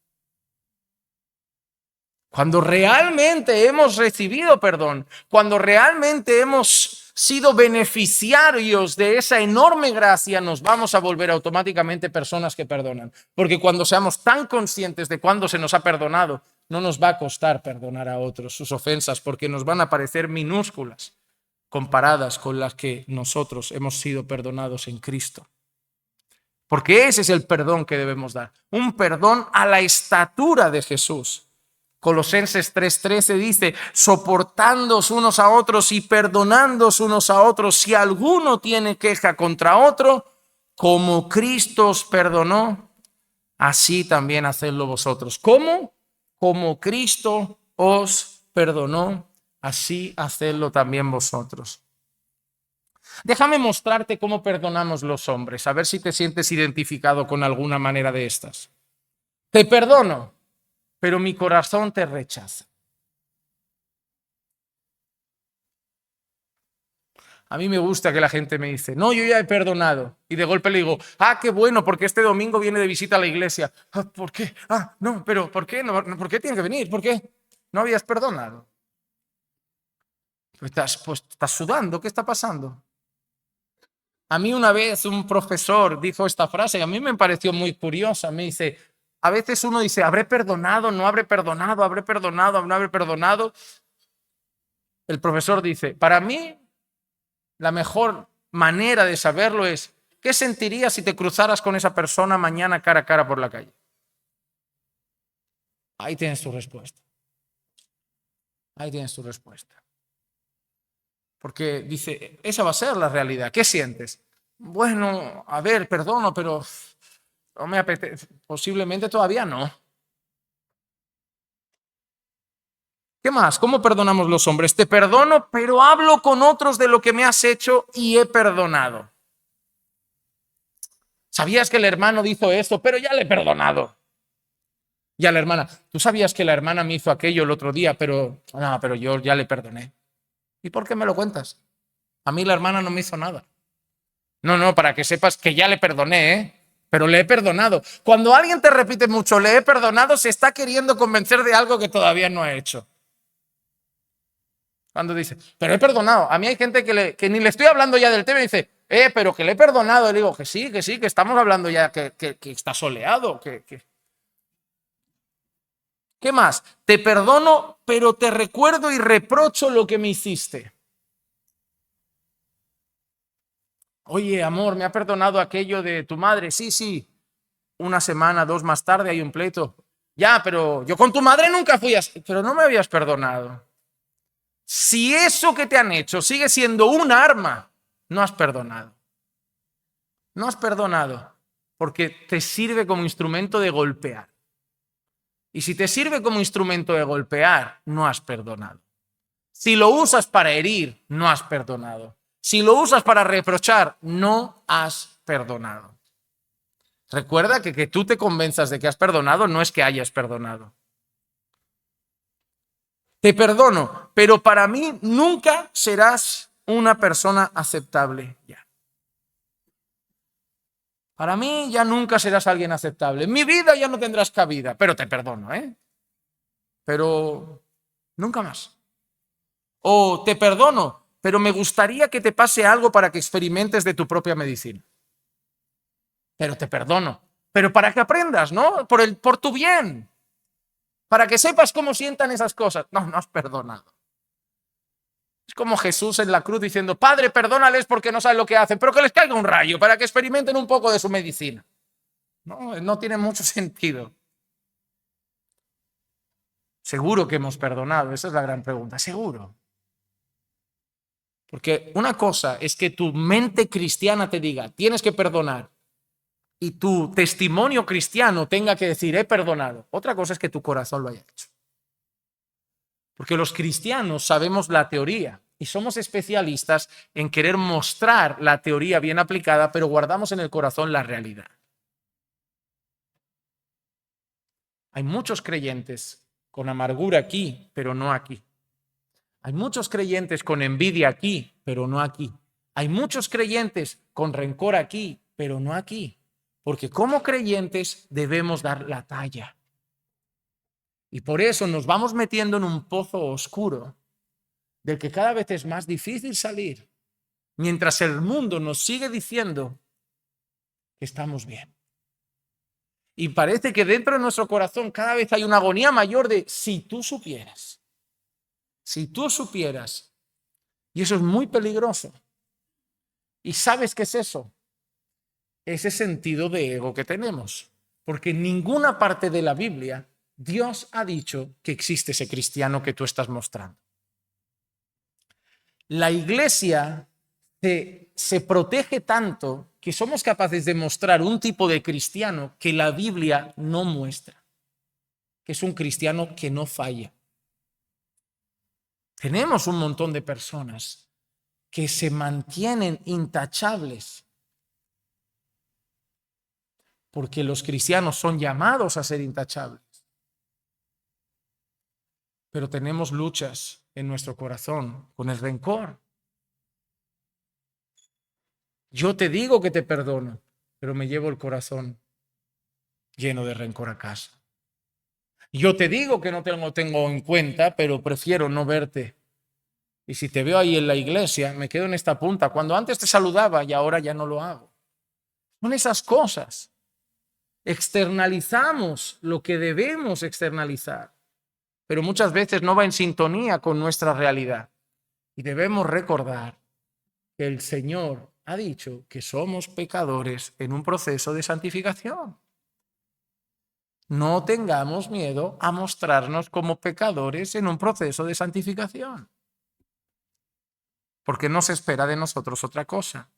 Cuando realmente hemos recibido perdón, cuando realmente hemos sido beneficiarios de esa enorme gracia, nos vamos a volver automáticamente personas que perdonan. Porque cuando seamos tan conscientes de cuándo se nos ha perdonado, no nos va a costar perdonar a otros sus ofensas, porque nos van a parecer minúsculas comparadas con las que nosotros hemos sido perdonados en Cristo. Porque ese es el perdón que debemos dar, un perdón a la estatura de Jesús. Colosenses 3:13 dice, soportándoos unos a otros y perdonándoos unos a otros, si alguno tiene queja contra otro, como Cristo os perdonó, así también hacedlo vosotros. ¿Cómo? Como Cristo os perdonó, así hacedlo también vosotros. Déjame mostrarte cómo perdonamos los hombres, a ver si te sientes identificado con alguna manera de estas. Te perdono, pero mi corazón te rechaza. A mí me gusta que la gente me dice, no, yo ya he perdonado. Y de golpe le digo, qué bueno, porque este domingo viene de visita a la iglesia. ¿Por qué? No, pero ¿por qué? No, ¿por qué tiene que venir? ¿Por qué? ¿No habías perdonado? Pues estás sudando, ¿qué está pasando? A mí una vez un profesor dijo esta frase, y a mí me pareció muy curiosa. Me dice, a veces uno dice, ¿habré perdonado? ¿No habré perdonado? ¿Habré perdonado? ¿No habré perdonado? El profesor dice, para mí, la mejor manera de saberlo es, ¿qué sentirías si te cruzaras con esa persona mañana cara a cara por la calle? Ahí tienes tu respuesta. Ahí tienes tu respuesta. Porque dice, esa va a ser la realidad. ¿Qué sientes? Bueno, a ver, perdono, pero no me apetece. Posiblemente todavía no. ¿Qué más? ¿Cómo perdonamos los hombres? Te perdono, pero hablo con otros de lo que me has hecho y he perdonado. ¿Sabías que el hermano hizo esto? Pero ya le he perdonado. Y a la hermana, ¿tú sabías que la hermana me hizo aquello el otro día? Pero, no, pero yo ya le perdoné. ¿Y por qué me lo cuentas? A mí la hermana no me hizo nada. No, para que sepas que ya le perdoné, ¿eh? Pero le he perdonado. Cuando alguien te repite mucho, le he perdonado, se está queriendo convencer de algo que todavía no ha hecho. Cuando dice, pero he perdonado. A mí hay gente que ni le estoy hablando ya del tema y dice, pero que le he perdonado. Le digo que sí, que estamos hablando ya, que está soleado. ¿Qué más? Te perdono, pero te recuerdo y reprocho lo que me hiciste. Oye, amor, ¿me ha perdonado aquello de tu madre? Sí. Una semana, 2 más tarde hay un pleito. Ya, pero yo con tu madre nunca fui así. Pero no me habías perdonado. Si eso que te han hecho sigue siendo un arma, no has perdonado. No has perdonado porque te sirve como instrumento de golpear. Y si te sirve como instrumento de golpear, no has perdonado. Si lo usas para herir, no has perdonado. Si lo usas para reprochar, no has perdonado. Recuerda que tú te convenzas de que has perdonado no es que hayas perdonado. Te perdono, pero para mí nunca serás una persona aceptable ya. Para mí ya nunca serás alguien aceptable. En mi vida ya no tendrás cabida, pero te perdono, ¿eh? Pero nunca más. O te perdono, pero me gustaría que te pase algo para que experimentes de tu propia medicina. Pero te perdono. Pero para que aprendas, ¿no? Por tu bien. Para que sepas cómo sientan esas cosas. No has perdonado. Es como Jesús en la cruz diciendo, Padre, perdónales porque no saben lo que hacen, pero que les caiga un rayo para que experimenten un poco de su medicina. No tiene mucho sentido. Seguro que hemos perdonado, esa es la gran pregunta, seguro. Porque una cosa es que tu mente cristiana te diga, tienes que perdonar, y tu testimonio cristiano tenga que decir, he perdonado. Otra cosa es que tu corazón lo haya hecho. Porque los cristianos sabemos la teoría y somos especialistas en querer mostrar la teoría bien aplicada, pero guardamos en el corazón la realidad. Hay muchos creyentes con amargura aquí, pero no aquí. Hay muchos creyentes con envidia aquí, pero no aquí. Hay muchos creyentes con rencor aquí, pero no aquí. Porque como creyentes debemos dar la talla. Y por eso nos vamos metiendo en un pozo oscuro del que cada vez es más difícil salir, mientras el mundo nos sigue diciendo que estamos bien. Y parece que dentro de nuestro corazón cada vez hay una agonía mayor de si tú supieras. Si tú supieras. Y eso es muy peligroso. ¿Y sabes qué es eso? Ese sentido de ego que tenemos. Porque en ninguna parte de la Biblia Dios ha dicho que existe ese cristiano que tú estás mostrando. La iglesia se protege tanto que somos capaces de mostrar un tipo de cristiano que la Biblia no muestra, que es un cristiano que no falla. Tenemos un montón de personas que se mantienen intachables porque los cristianos son llamados a ser intachables. Pero tenemos luchas en nuestro corazón con el rencor. Yo te digo que te perdono, pero me llevo el corazón lleno de rencor a casa. Yo te digo que no tengo en cuenta, pero prefiero no verte. Y si te veo ahí en la iglesia, me quedo en esta punta. Cuando antes te saludaba y ahora ya no lo hago. Son esas cosas. Externalizamos lo que debemos externalizar, pero muchas veces no va en sintonía con nuestra realidad. Y debemos recordar que el Señor ha dicho que somos pecadores en un proceso de santificación. No tengamos miedo a mostrarnos como pecadores en un proceso de santificación, porque no se espera de nosotros otra cosa.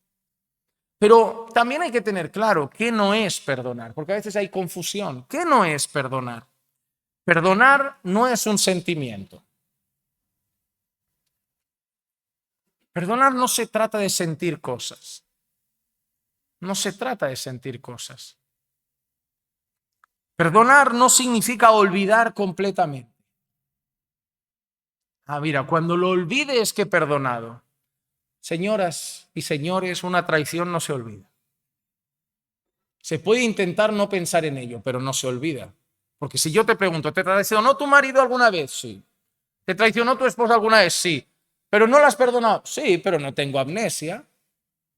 Pero también hay que tener claro qué no es perdonar, porque a veces hay confusión. ¿Qué no es perdonar? Perdonar no es un sentimiento. Perdonar no se trata de sentir cosas. No se trata de sentir cosas. Perdonar no significa olvidar completamente. Mira, cuando lo olvides que he perdonado. Señoras y señores, una traición no se olvida. Se puede intentar no pensar en ello, pero no se olvida. Porque si yo te pregunto, ¿te traicionó tu marido alguna vez? Sí. ¿Te traicionó tu esposa alguna vez? Sí. ¿Pero no la has perdonado? Sí, pero no tengo amnesia.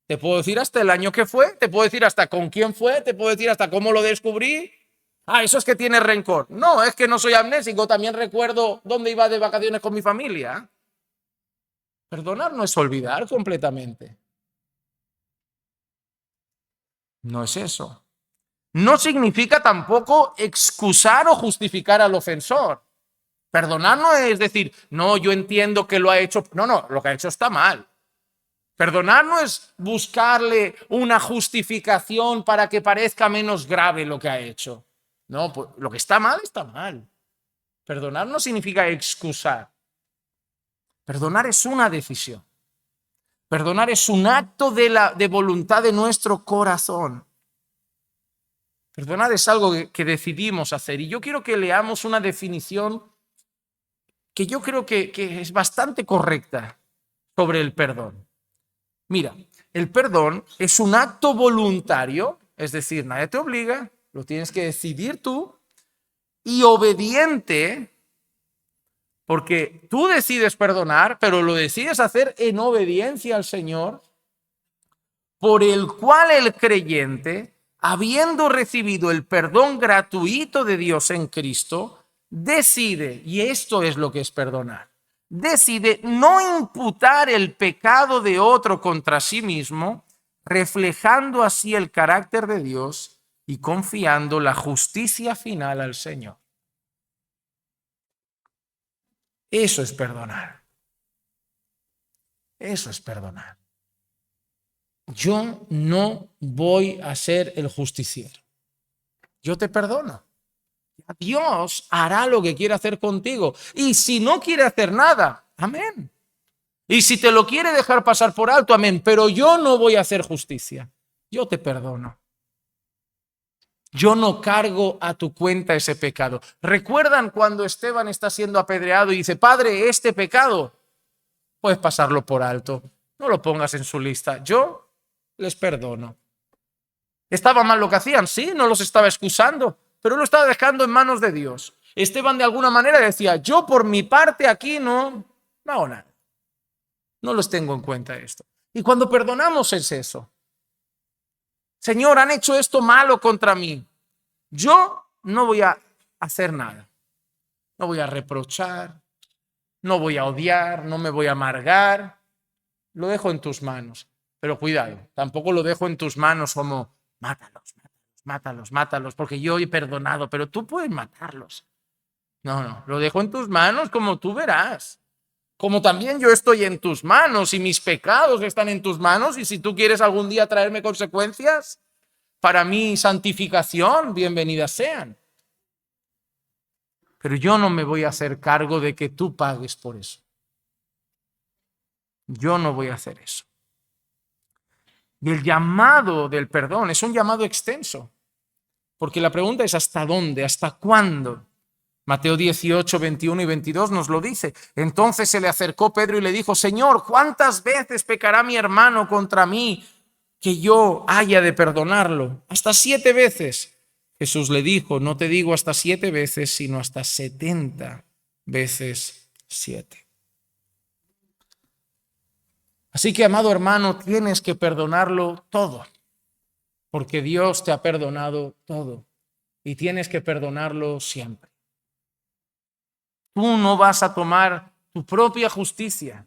Te puedo decir hasta el año que fue, te puedo decir hasta con quién fue, te puedo decir hasta cómo lo descubrí. Eso es que tiene rencor. No, es que no soy amnésico, también recuerdo dónde iba de vacaciones con mi familia. Perdonar no es olvidar completamente. No es eso. No significa tampoco excusar o justificar al ofensor. Perdonar no es decir, no, yo entiendo que lo ha hecho. No, lo que ha hecho está mal. Perdonar no es buscarle una justificación para que parezca menos grave lo que ha hecho. No, pues lo que está mal, está mal. Perdonar no significa excusar. Perdonar es una decisión. Perdonar es un acto de voluntad de nuestro corazón. Perdonar es algo que decidimos hacer. Y yo quiero que leamos una definición que yo creo que es bastante correcta sobre el perdón. Mira, el perdón es un acto voluntario, es decir, nadie te obliga, lo tienes que decidir tú, y obediente, porque tú decides perdonar, pero lo decides hacer en obediencia al Señor, por el cual el creyente, habiendo recibido el perdón gratuito de Dios en Cristo, decide, y esto es lo que es perdonar, decide no imputar el pecado de otro contra sí mismo, reflejando así el carácter de Dios y confiando la justicia final al Señor. Eso es perdonar. Eso es perdonar. Yo no voy a ser el justiciero. Yo te perdono. Dios hará lo que quiere hacer contigo. Y si no quiere hacer nada, amén. Y si te lo quiere dejar pasar por alto, amén. Pero yo no voy a hacer justicia. Yo te perdono. Yo no cargo a tu cuenta ese pecado. ¿Recuerdan cuando Esteban está siendo apedreado y dice, Padre, este pecado, puedes pasarlo por alto? No lo pongas en su lista. Yo les perdono. ¿Estaba mal lo que hacían? Sí, no los estaba excusando, pero lo estaba dejando en manos de Dios. Esteban de alguna manera decía, yo por mi parte aquí no hago nada. No los tengo en cuenta esto. Y cuando perdonamos es eso. Señor, han hecho esto malo contra mí. Yo no voy a hacer nada. No voy a reprochar, no voy a odiar, no me voy a amargar. Lo dejo en tus manos. Pero cuidado, tampoco lo dejo en tus manos como mátalos, porque yo he perdonado, pero tú puedes matarlos. No, lo dejo en tus manos como tú verás. Como también yo estoy en tus manos y mis pecados están en tus manos, y si tú quieres algún día traerme consecuencias para mi santificación, bienvenidas sean. Pero yo no me voy a hacer cargo de que tú pagues por eso. Yo no voy a hacer eso. Y el llamado del perdón es un llamado extenso, porque la pregunta es ¿hasta dónde? ¿Hasta cuándo? Mateo 18, 21 y 22 nos lo dice. Entonces se le acercó Pedro y le dijo, Señor, ¿cuántas veces pecará mi hermano contra mí que yo haya de perdonarlo? ¿Hasta 7 veces? Jesús le dijo, no te digo hasta 7 veces, sino hasta 70 veces 7. Así que, amado hermano, tienes que perdonarlo todo, porque Dios te ha perdonado todo y tienes que perdonarlo siempre. Tú no vas a tomar tu propia justicia.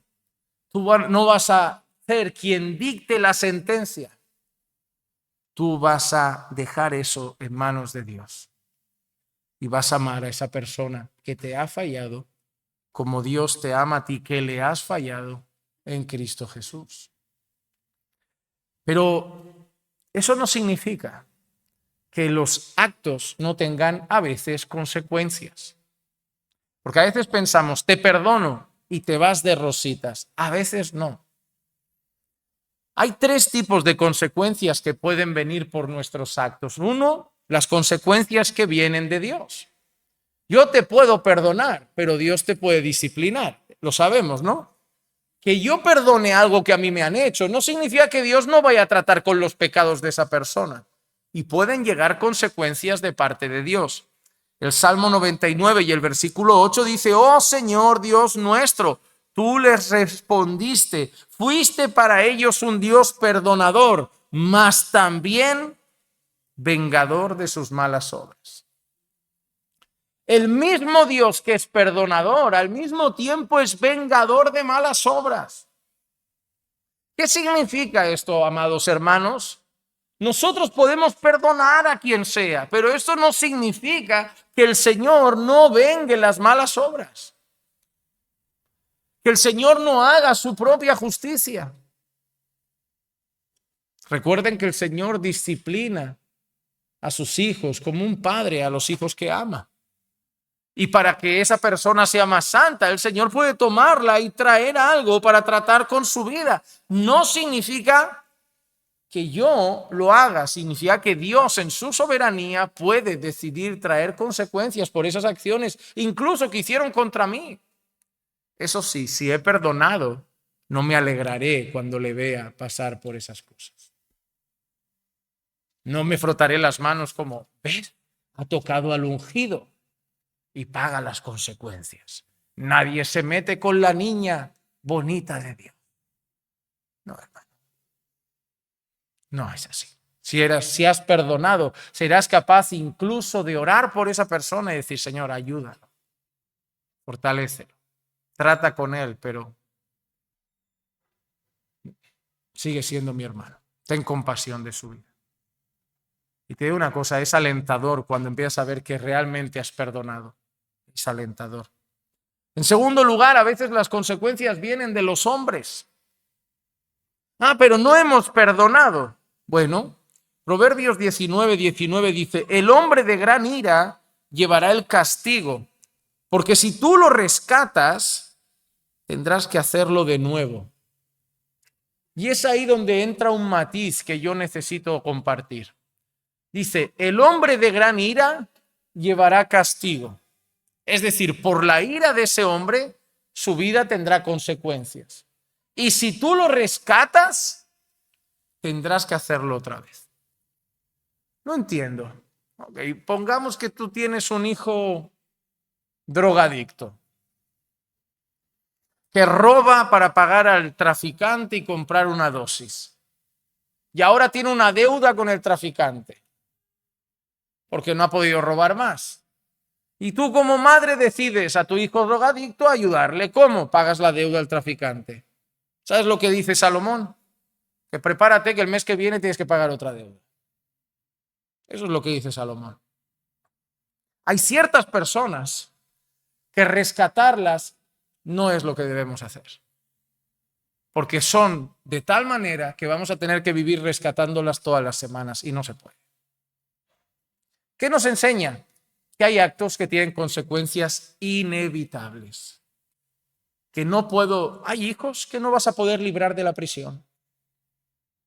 Tú no vas a ser quien dicte la sentencia. Tú vas a dejar eso en manos de Dios. Y vas a amar a esa persona que te ha fallado como Dios te ama a ti que le has fallado en Cristo Jesús. Pero eso no significa que los actos no tengan a veces consecuencias. Porque a veces pensamos, te perdono y te vas de rositas. A veces no. Hay tres tipos de consecuencias que pueden venir por nuestros actos. Uno, las consecuencias que vienen de Dios. Yo te puedo perdonar, pero Dios te puede disciplinar. Lo sabemos, ¿no? Que yo perdone algo que a mí me han hecho no significa que Dios no vaya a tratar con los pecados de esa persona. Y pueden llegar consecuencias de parte de Dios. El Salmo 99 y el versículo 8 dice: oh Señor Dios nuestro, tú les respondiste, fuiste para ellos un Dios perdonador, mas también vengador de sus malas obras. El mismo Dios que es perdonador, al mismo tiempo es vengador de malas obras. ¿Qué significa esto, amados hermanos? Nosotros podemos perdonar a quien sea, pero esto no significa que el Señor no vengue las malas obras, que el Señor no haga su propia justicia. Recuerden que el Señor disciplina a sus hijos como un padre a los hijos que ama. Y para que esa persona sea más santa, el Señor puede tomarla y traer algo para tratar con su vida. No significa que yo lo haga, significa que Dios en su soberanía puede decidir traer consecuencias por esas acciones, incluso que hicieron contra mí. Eso sí, si he perdonado, no me alegraré cuando le vea pasar por esas cosas. No me frotaré las manos como, ¿ves? Ha tocado al ungido. Y paga las consecuencias. Nadie se mete con la niña bonita de Dios. No, hermano. No es así. Si has perdonado, serás capaz incluso de orar por esa persona y decir: Señor, ayúdalo, fortalécelo, trata con él, pero sigue siendo mi hermano. Ten compasión de su vida. Y te digo una cosa, es alentador cuando empiezas a ver que realmente has perdonado. Es alentador. En segundo lugar, a veces las consecuencias vienen de los hombres. Pero no hemos perdonado. Bueno, Proverbios 19:19 dice: el hombre de gran ira llevará el castigo, porque si tú lo rescatas, tendrás que hacerlo de nuevo. Y es ahí donde entra un matiz que yo necesito compartir. Dice: el hombre de gran ira llevará castigo. Es decir, por la ira de ese hombre, su vida tendrá consecuencias. Y si tú lo rescatas, tendrás que hacerlo otra vez. No entiendo. Okay, pongamos que tú tienes un hijo drogadicto que roba para pagar al traficante y comprar una dosis. Y ahora tiene una deuda con el traficante porque no ha podido robar más. Y tú como madre decides a tu hijo drogadicto ayudarle. ¿Cómo? Pagas la deuda al traficante. ¿Sabes lo que dice Salomón? Que prepárate que el mes que viene tienes que pagar otra deuda. Eso es lo que dice Salomón. Hay ciertas personas que rescatarlas no es lo que debemos hacer. Porque son de tal manera que vamos a tener que vivir rescatándolas todas las semanas y no se puede. ¿Qué nos enseña? Que hay actos que tienen consecuencias inevitables. Que no puedo, hay hijos que no vas a poder librar de la prisión.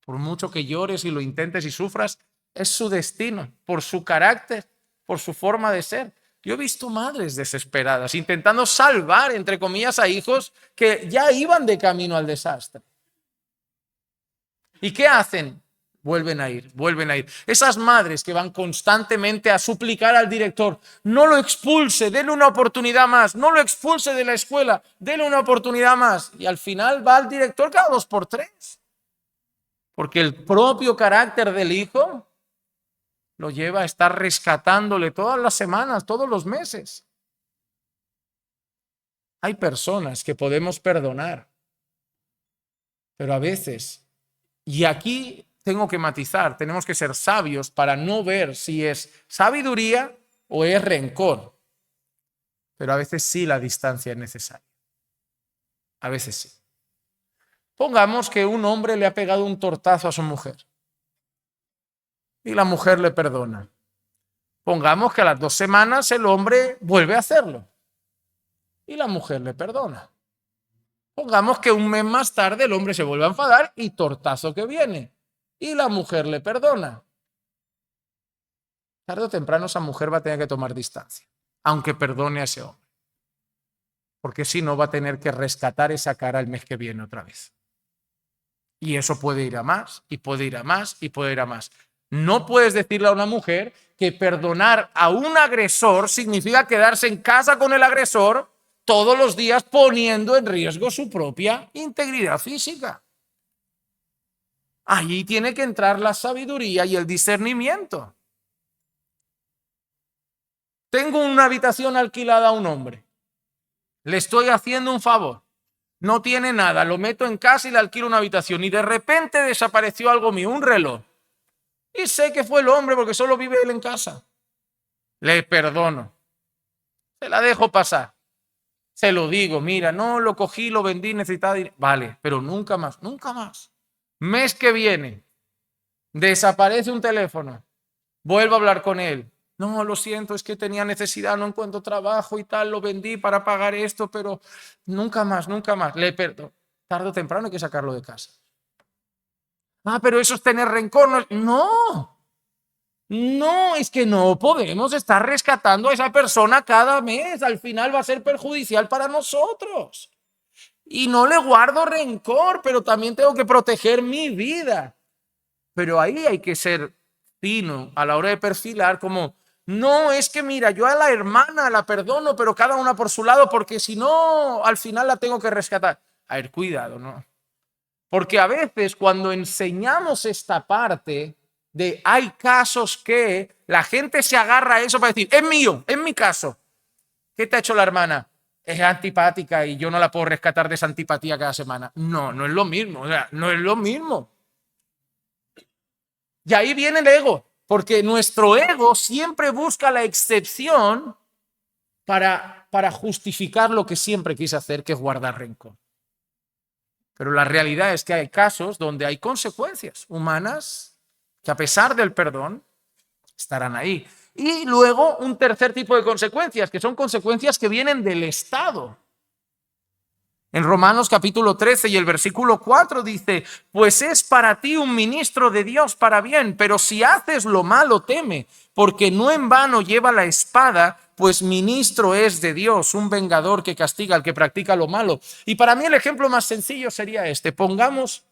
Por mucho que llores y lo intentes y sufras, es su destino, por su carácter, por su forma de ser. Yo he visto madres desesperadas intentando salvar, entre comillas, a hijos que ya iban de camino al desastre. ¿Y qué hacen? Vuelven a ir, vuelven a ir. Esas madres que van constantemente a suplicar al director: no lo expulse, denle una oportunidad más, no lo expulse de la escuela, denle una oportunidad más. Y al final va al director cada 2 por 3. Porque el propio carácter del hijo lo lleva a estar rescatándole todas las semanas, todos los meses. Hay personas que podemos perdonar, pero a veces, y aquí tengo que matizar, tenemos que ser sabios para no ver si es sabiduría o es rencor. Pero a veces sí la distancia es necesaria. A veces sí. Pongamos que un hombre le ha pegado un tortazo a su mujer y la mujer le perdona. Pongamos que a las 2 semanas el hombre vuelve a hacerlo y la mujer le perdona. Pongamos que un mes más tarde el hombre se vuelve a enfadar y tortazo que viene. Y la mujer le perdona. Tarde o temprano esa mujer va a tener que tomar distancia, aunque perdone a ese hombre. Porque si no va a tener que rescatar esa cara el mes que viene otra vez. Y eso puede ir a más, y puede ir a más, y puede ir a más. No puedes decirle a una mujer que perdonar a un agresor significa quedarse en casa con el agresor todos los días poniendo en riesgo su propia integridad física. Allí tiene que entrar la sabiduría y el discernimiento. Tengo una habitación alquilada a un hombre. Le estoy haciendo un favor. No tiene nada, lo meto en casa y le alquilo una habitación y de repente desapareció algo mío, un reloj. Y sé que fue el hombre porque solo vive él en casa. Le perdono. Se la dejo pasar. Se lo digo, mira, no, lo cogí, lo vendí, necesitaba dinero. Vale, pero nunca más, nunca más. Mes que viene, desaparece un teléfono. Vuelvo a hablar con él. No, lo siento, es que tenía necesidad, no encuentro trabajo y tal, lo vendí para pagar esto, pero nunca más, nunca más. Le perdono. Tarde o temprano hay que sacarlo de casa. Ah, pero eso es tener rencor. No, no, es que no podemos estar rescatando a esa persona cada mes. Al final va a ser perjudicial para nosotros. Y no le guardo rencor, pero también tengo que proteger mi vida. Pero ahí hay que ser fino a la hora de perfilar como, no, es que mira, yo a la hermana la perdono, pero cada una por su lado, porque si no, al final la tengo que rescatar. A ver, cuidado, ¿no? Porque a veces cuando enseñamos esta parte de hay casos que la gente se agarra a eso para decir, es mío, es mi caso. ¿Qué te ha hecho la hermana? Es antipática y yo no la puedo rescatar de esa antipatía cada semana. No, no es lo mismo, o sea, no es lo mismo. Y ahí viene el ego, porque nuestro ego siempre busca la excepción para justificar lo que siempre quise hacer, que es guardar rencor. Pero la realidad es que hay casos donde hay consecuencias humanas que a pesar del perdón estarán ahí. Y luego un tercer tipo de consecuencias, que son consecuencias que vienen del Estado. En Romanos capítulo 13 y el versículo 4 dice, pues es para ti un ministro de Dios para bien, pero si haces lo malo teme, porque no en vano lleva la espada, pues ministro es de Dios, un vengador que castiga al que practica lo malo. Y para mí el ejemplo más sencillo sería este, pongamos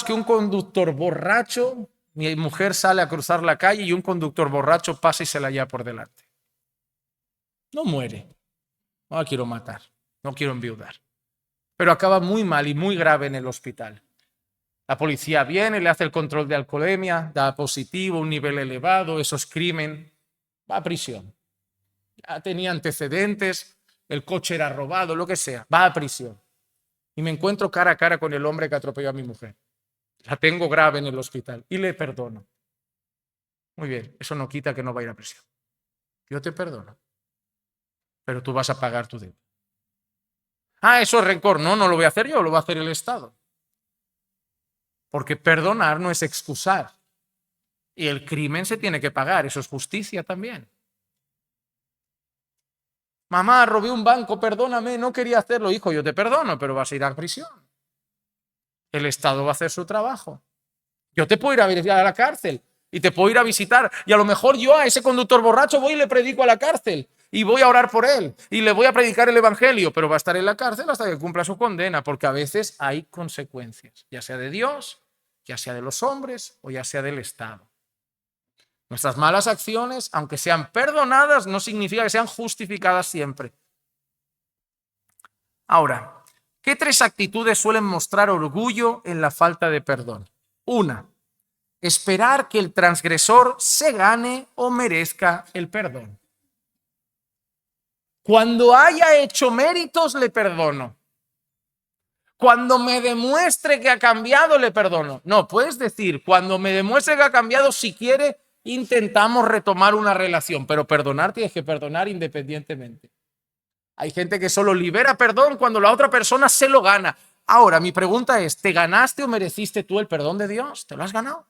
que un conductor borracho, mi mujer sale a cruzar la calle y un conductor borracho pasa y se la lleva por delante. No muere. No la quiero matar, no quiero enviudar. Pero acaba muy mal y muy grave en el hospital. La policía viene, le hace el control de alcoholemia, da positivo, un nivel elevado, eso es crimen, va a prisión. Ya tenía antecedentes, el coche era robado, lo que sea, va a prisión. Y me encuentro cara a cara con el hombre que atropelló a mi mujer. La tengo grave en el hospital y le perdono. Muy bien, eso no quita que no va a ir a prisión. Yo te perdono, pero tú vas a pagar tu deuda. Ah, eso es rencor. No, no lo voy a hacer yo, lo va a hacer el Estado. Porque perdonar no es excusar. Y el crimen se tiene que pagar, eso es justicia también. Mamá, robé un banco, perdóname, no quería hacerlo. Hijo, yo te perdono, pero vas a ir a prisión. El Estado va a hacer su trabajo. Yo te puedo ir a la cárcel y te puedo ir a visitar. Y a lo mejor yo a ese conductor borracho voy y le predico a la cárcel. Y voy a orar por él y le voy a predicar el evangelio, pero va a estar en la cárcel hasta que cumpla su condena, porque a veces hay consecuencias, ya sea de Dios, ya sea de los hombres o ya sea del Estado. Nuestras malas acciones, aunque sean perdonadas, no significa que sean justificadas siempre. Ahora, ¿qué tres actitudes suelen mostrar orgullo en la falta de perdón? Una, esperar que el transgresor se gane o merezca el perdón. Cuando haya hecho méritos, le perdono. Cuando me demuestre que ha cambiado, le perdono. No, puedes decir, cuando me demuestre que ha cambiado, si quiere, intentamos retomar una relación, pero perdonar tienes que perdonar independientemente. Hay gente que solo libera perdón cuando la otra persona se lo gana. Ahora, mi pregunta es, ¿te ganaste o mereciste tú el perdón de Dios? ¿Te lo has ganado?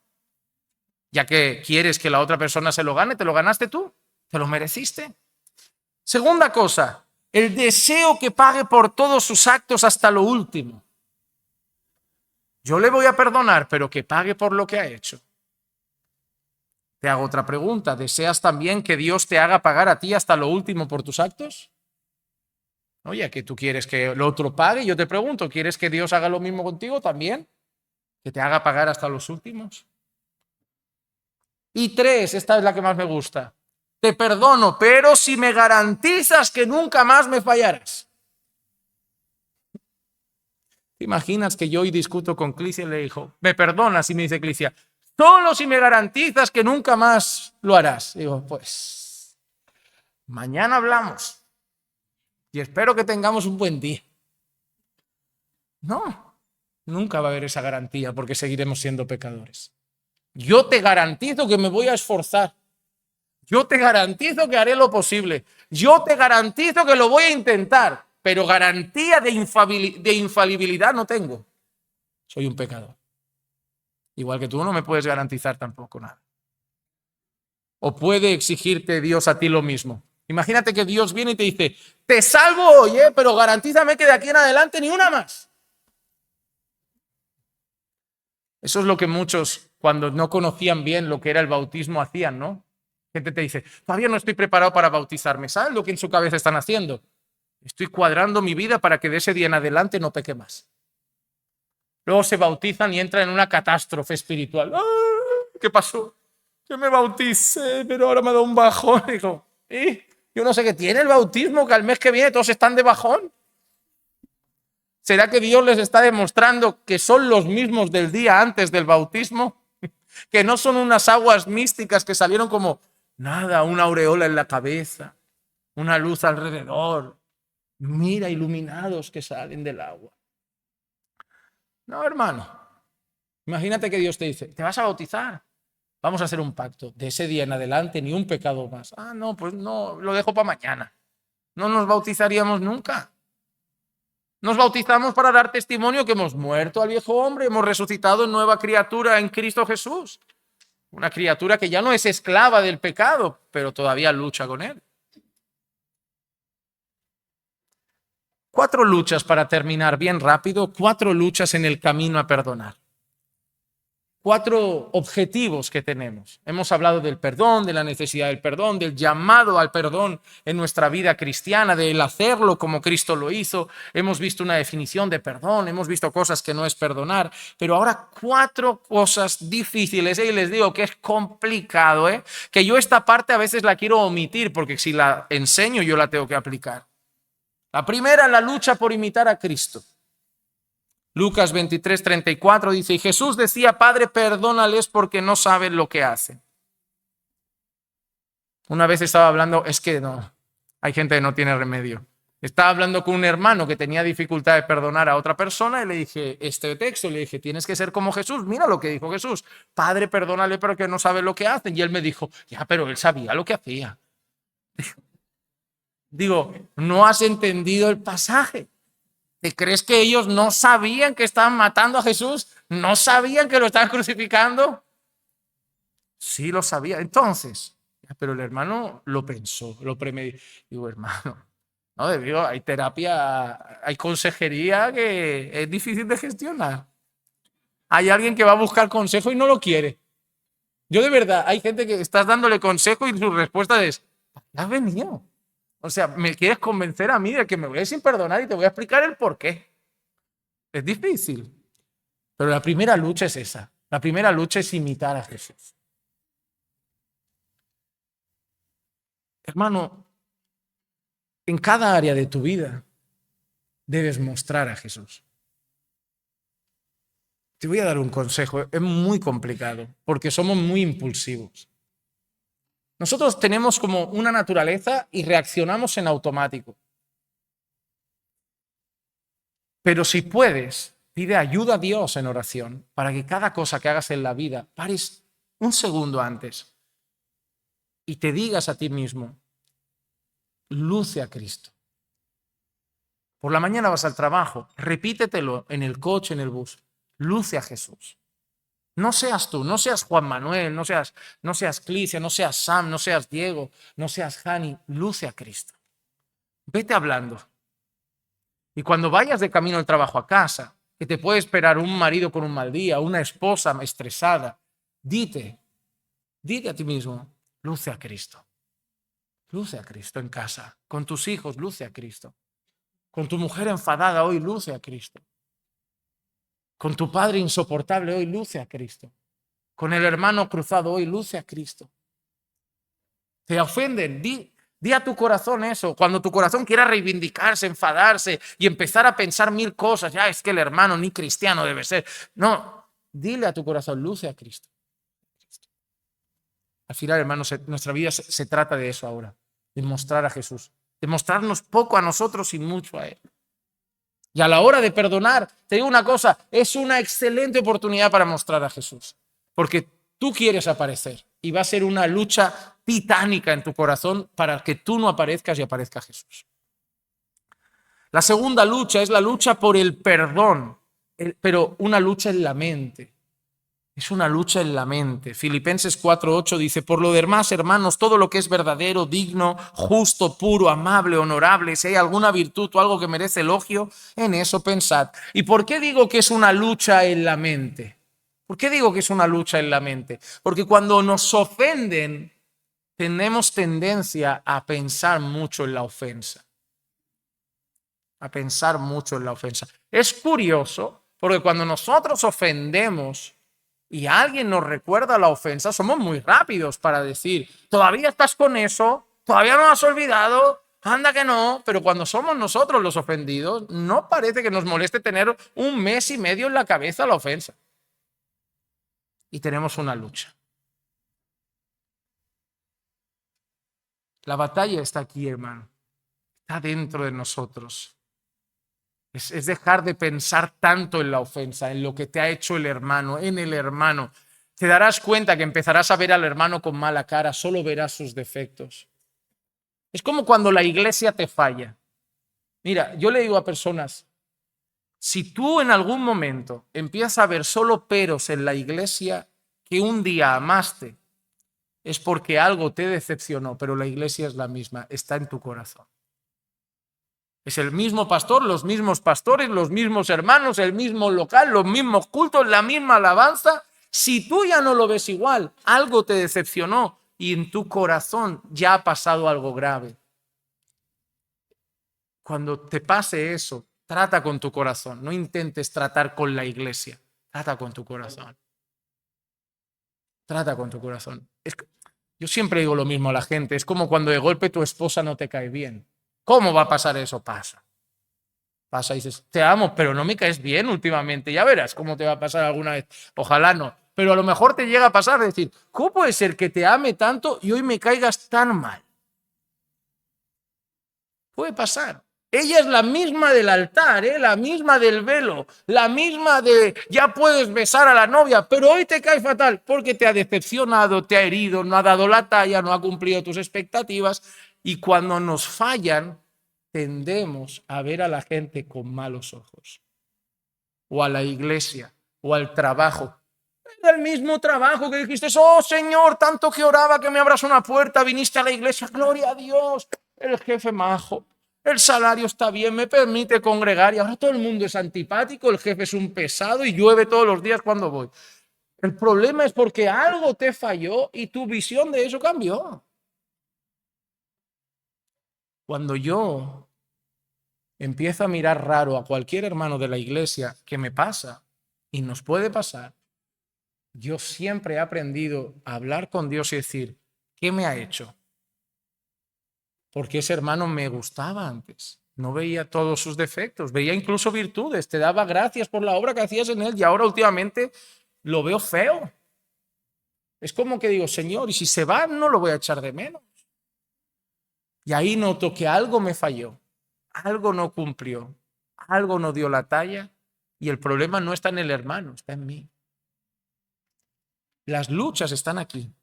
Ya que quieres que la otra persona se lo gane, ¿te lo ganaste tú? ¿Te lo mereciste? Segunda cosa, el deseo que pague por todos sus actos hasta lo último. Yo le voy a perdonar, pero que pague por lo que ha hecho. Te hago otra pregunta. ¿Deseas también que Dios te haga pagar a ti hasta lo último por tus actos? Oye, que tú quieres que el otro pague. Yo te pregunto, ¿quieres que Dios haga lo mismo contigo también? ¿Que te haga pagar hasta los últimos? Y 3, esta es la que más me gusta. Te perdono, pero si me garantizas que nunca más me fallarás. ¿Te imaginas que yo hoy discuto con Clicia y le digo, me perdonas? Y me dice Clicia, solo si me garantizas que nunca más lo harás. Digo, pues, mañana hablamos y espero que tengamos un buen día. No, nunca va a haber esa garantía porque seguiremos siendo pecadores. Yo te garantizo que me voy a esforzar. Yo te garantizo que haré lo posible. Yo te garantizo que lo voy a intentar, pero garantía de infalibilidad no tengo. Soy un pecador. Igual que tú no me puedes garantizar tampoco nada. ¿O puede exigirte Dios a ti lo mismo? Imagínate que Dios viene y te dice, te salvo hoy, pero garantízame que de aquí en adelante ni una más. Eso es lo que muchos, cuando no conocían bien lo que era el bautismo, hacían, ¿no? Gente te dice, todavía no estoy preparado para bautizarme. ¿Sabes lo que en su cabeza están haciendo? Estoy cuadrando mi vida para que de ese día en adelante no peque más. Luego se bautizan y entran en una catástrofe espiritual. ¡Ah! ¿Qué pasó? Yo me bauticé, pero ahora me da un bajón. Digo, yo no sé qué tiene el bautismo, que al mes que viene todos están de bajón. ¿Será que Dios les está demostrando que son los mismos del día antes del bautismo? Que no son unas aguas místicas que salieron como nada, una aureola en la cabeza, una luz alrededor. Mira, iluminados que salen del agua. No, hermano. Imagínate que Dios te dice, te vas a bautizar. Vamos a hacer un pacto. De ese día en adelante ni un pecado más. Ah, no, pues no, lo dejo para mañana. No nos bautizaríamos nunca. Nos bautizamos para dar testimonio que hemos muerto al viejo hombre, hemos resucitado en nueva criatura en Cristo Jesús. Una criatura que ya no es esclava del pecado, pero todavía lucha con él. 4 luchas para terminar bien rápido, 4 luchas en el camino a perdonar. 4 objetivos que tenemos. Hemos hablado del perdón, de la necesidad del perdón, del llamado al perdón en nuestra vida cristiana, del hacerlo como Cristo lo hizo. Hemos visto una definición de perdón, hemos visto cosas que no es perdonar, pero ahora 4 cosas difíciles, y les digo que es complicado, que yo esta parte a veces la quiero omitir porque si la enseño yo la tengo que aplicar. La primera, la lucha por imitar a Cristo. Lucas 23:34 dice, y Jesús decía, Padre, perdónales porque no saben lo que hacen. Una vez estaba hablando, es que no, hay gente que no tiene remedio. Estaba hablando con un hermano que tenía dificultad de perdonar a otra persona y le dije este texto, le dije, tienes que ser como Jesús. Mira lo que dijo Jesús, Padre, perdónale porque no saben lo que hacen. Y él me dijo, ya, pero él sabía lo que hacía. Digo, no has entendido el pasaje. ¿Te crees que ellos no sabían que estaban matando a Jesús? ¿No sabían que lo estaban crucificando? Sí, lo sabía. Entonces, pero el hermano lo pensó, lo premeditó. Digo, hermano, no debió, hay terapia, hay consejería que es difícil de gestionar. Hay alguien que va a buscar consejo y no lo quiere. Yo de verdad, hay gente que estás dándole consejo y su respuesta es, ¿has venido? O sea, me quieres convencer a mí de que me voy a ir sin perdonar y te voy a explicar el por qué. Es difícil. Pero la primera lucha es esa. La primera lucha es imitar a Jesús. Hermano, en cada área de tu vida debes mostrar a Jesús. Te voy a dar un consejo. Es muy complicado porque somos muy impulsivos. Nosotros tenemos como una naturaleza y reaccionamos en automático. Pero si puedes, pide ayuda a Dios en oración para que cada cosa que hagas en la vida pares un segundo antes y te digas a ti mismo, luce a Cristo. Por la mañana vas al trabajo, repítetelo en el coche, en el bus, luce a Jesús. No seas tú, no seas Juan Manuel, no seas Clicia, no seas Sam, no seas Diego, no seas Jani, luce a Cristo. Vete hablando. Y cuando vayas de camino al trabajo a casa, que te puede esperar un marido con un mal día, una esposa estresada, dite a ti mismo, luce a Cristo. Luce a Cristo en casa. Con tus hijos, luce a Cristo. Con tu mujer enfadada hoy, luce a Cristo. Con tu padre insoportable hoy, luce a Cristo. Con el hermano cruzado hoy, luce a Cristo. Te ofenden, di a tu corazón eso. Cuando tu corazón quiera reivindicarse, enfadarse y empezar a pensar mil cosas, ya es que el hermano ni cristiano debe ser. No, dile a tu corazón, luce a Cristo. Al final, hermanos, nuestra vida se trata de eso ahora, de mostrar a Jesús, de mostrarnos poco a nosotros y mucho a Él. Y a la hora de perdonar, te digo una cosa, es una excelente oportunidad para mostrar a Jesús, porque tú quieres aparecer y va a ser una lucha titánica en tu corazón para que tú no aparezcas y aparezca Jesús. La segunda lucha es la lucha por el perdón, pero una lucha en la mente. Es una lucha en la mente. Filipenses 4:8 dice, por lo demás, hermanos, todo lo que es verdadero, digno, justo, puro, amable, honorable, si hay alguna virtud o algo que merece elogio, en eso pensad. ¿Y por qué digo que es una lucha en la mente? ¿Por qué digo que es una lucha en la mente? Porque cuando nos ofenden, tenemos tendencia a pensar mucho en la ofensa. A pensar mucho en la ofensa. Es curioso, porque cuando nosotros ofendemos y alguien nos recuerda la ofensa, somos muy rápidos para decir, todavía estás con eso, todavía no has olvidado, anda que no, pero cuando somos nosotros los ofendidos, no parece que nos moleste tener un mes y medio en la cabeza la ofensa. Y tenemos una lucha. La batalla está aquí, hermano, está dentro de nosotros. Es dejar de pensar tanto en la ofensa, en lo que te ha hecho el hermano, en el hermano. Te darás cuenta que empezarás a ver al hermano con mala cara, solo verás sus defectos. Es como cuando la iglesia te falla. Mira, yo le digo a personas, si tú en algún momento empiezas a ver solo peros en la iglesia que un día amaste, es porque algo te decepcionó, pero la iglesia es la misma, está en tu corazón. Es el mismo pastor, los mismos pastores, los mismos hermanos, el mismo local, los mismos cultos, la misma alabanza. Si tú ya no lo ves igual, algo te decepcionó y en tu corazón ya ha pasado algo grave. Cuando te pase eso, trata con tu corazón. No intentes tratar con la iglesia. Trata con tu corazón. Trata con tu corazón. Yo siempre digo lo mismo a la gente. Es como cuando de golpe tu esposa no te cae bien. ¿Cómo va a pasar eso? Pasa. Pasa y dices, te amo, pero no me caes bien últimamente. Ya verás cómo te va a pasar alguna vez. Ojalá no. Pero a lo mejor te llega a pasar de decir, ¿cómo puede ser que te ame tanto y hoy me caigas tan mal? Puede pasar. Ella es la misma del altar, la misma del velo, la misma de ya puedes besar a la novia, pero hoy te cae fatal porque te ha decepcionado, te ha herido, no ha dado la talla, no ha cumplido tus expectativas. Y cuando nos fallan, tendemos a ver a la gente con malos ojos, o a la iglesia, o al trabajo. Era el mismo trabajo que dijiste, oh Señor, tanto que oraba que me abras una puerta, viniste a la iglesia, gloria a Dios, el jefe majo, el salario está bien, me permite congregar y ahora todo el mundo es antipático, el jefe es un pesado y llueve todos los días cuando voy. El problema es porque algo te falló y tu visión de eso cambió. Cuando yo empiezo a mirar raro a cualquier hermano de la iglesia, que me pasa y nos puede pasar, yo siempre he aprendido a hablar con Dios y decir, ¿qué me ha hecho? Porque ese hermano me gustaba antes, no veía todos sus defectos, veía incluso virtudes, te daba gracias por la obra que hacías en él y ahora últimamente lo veo feo. Es como que digo, Señor, y si se va no lo voy a echar de menos. Y ahí noto que algo me falló, algo no cumplió, algo no dio la talla y el problema no está en el hermano, está en mí. Las luchas están aquí,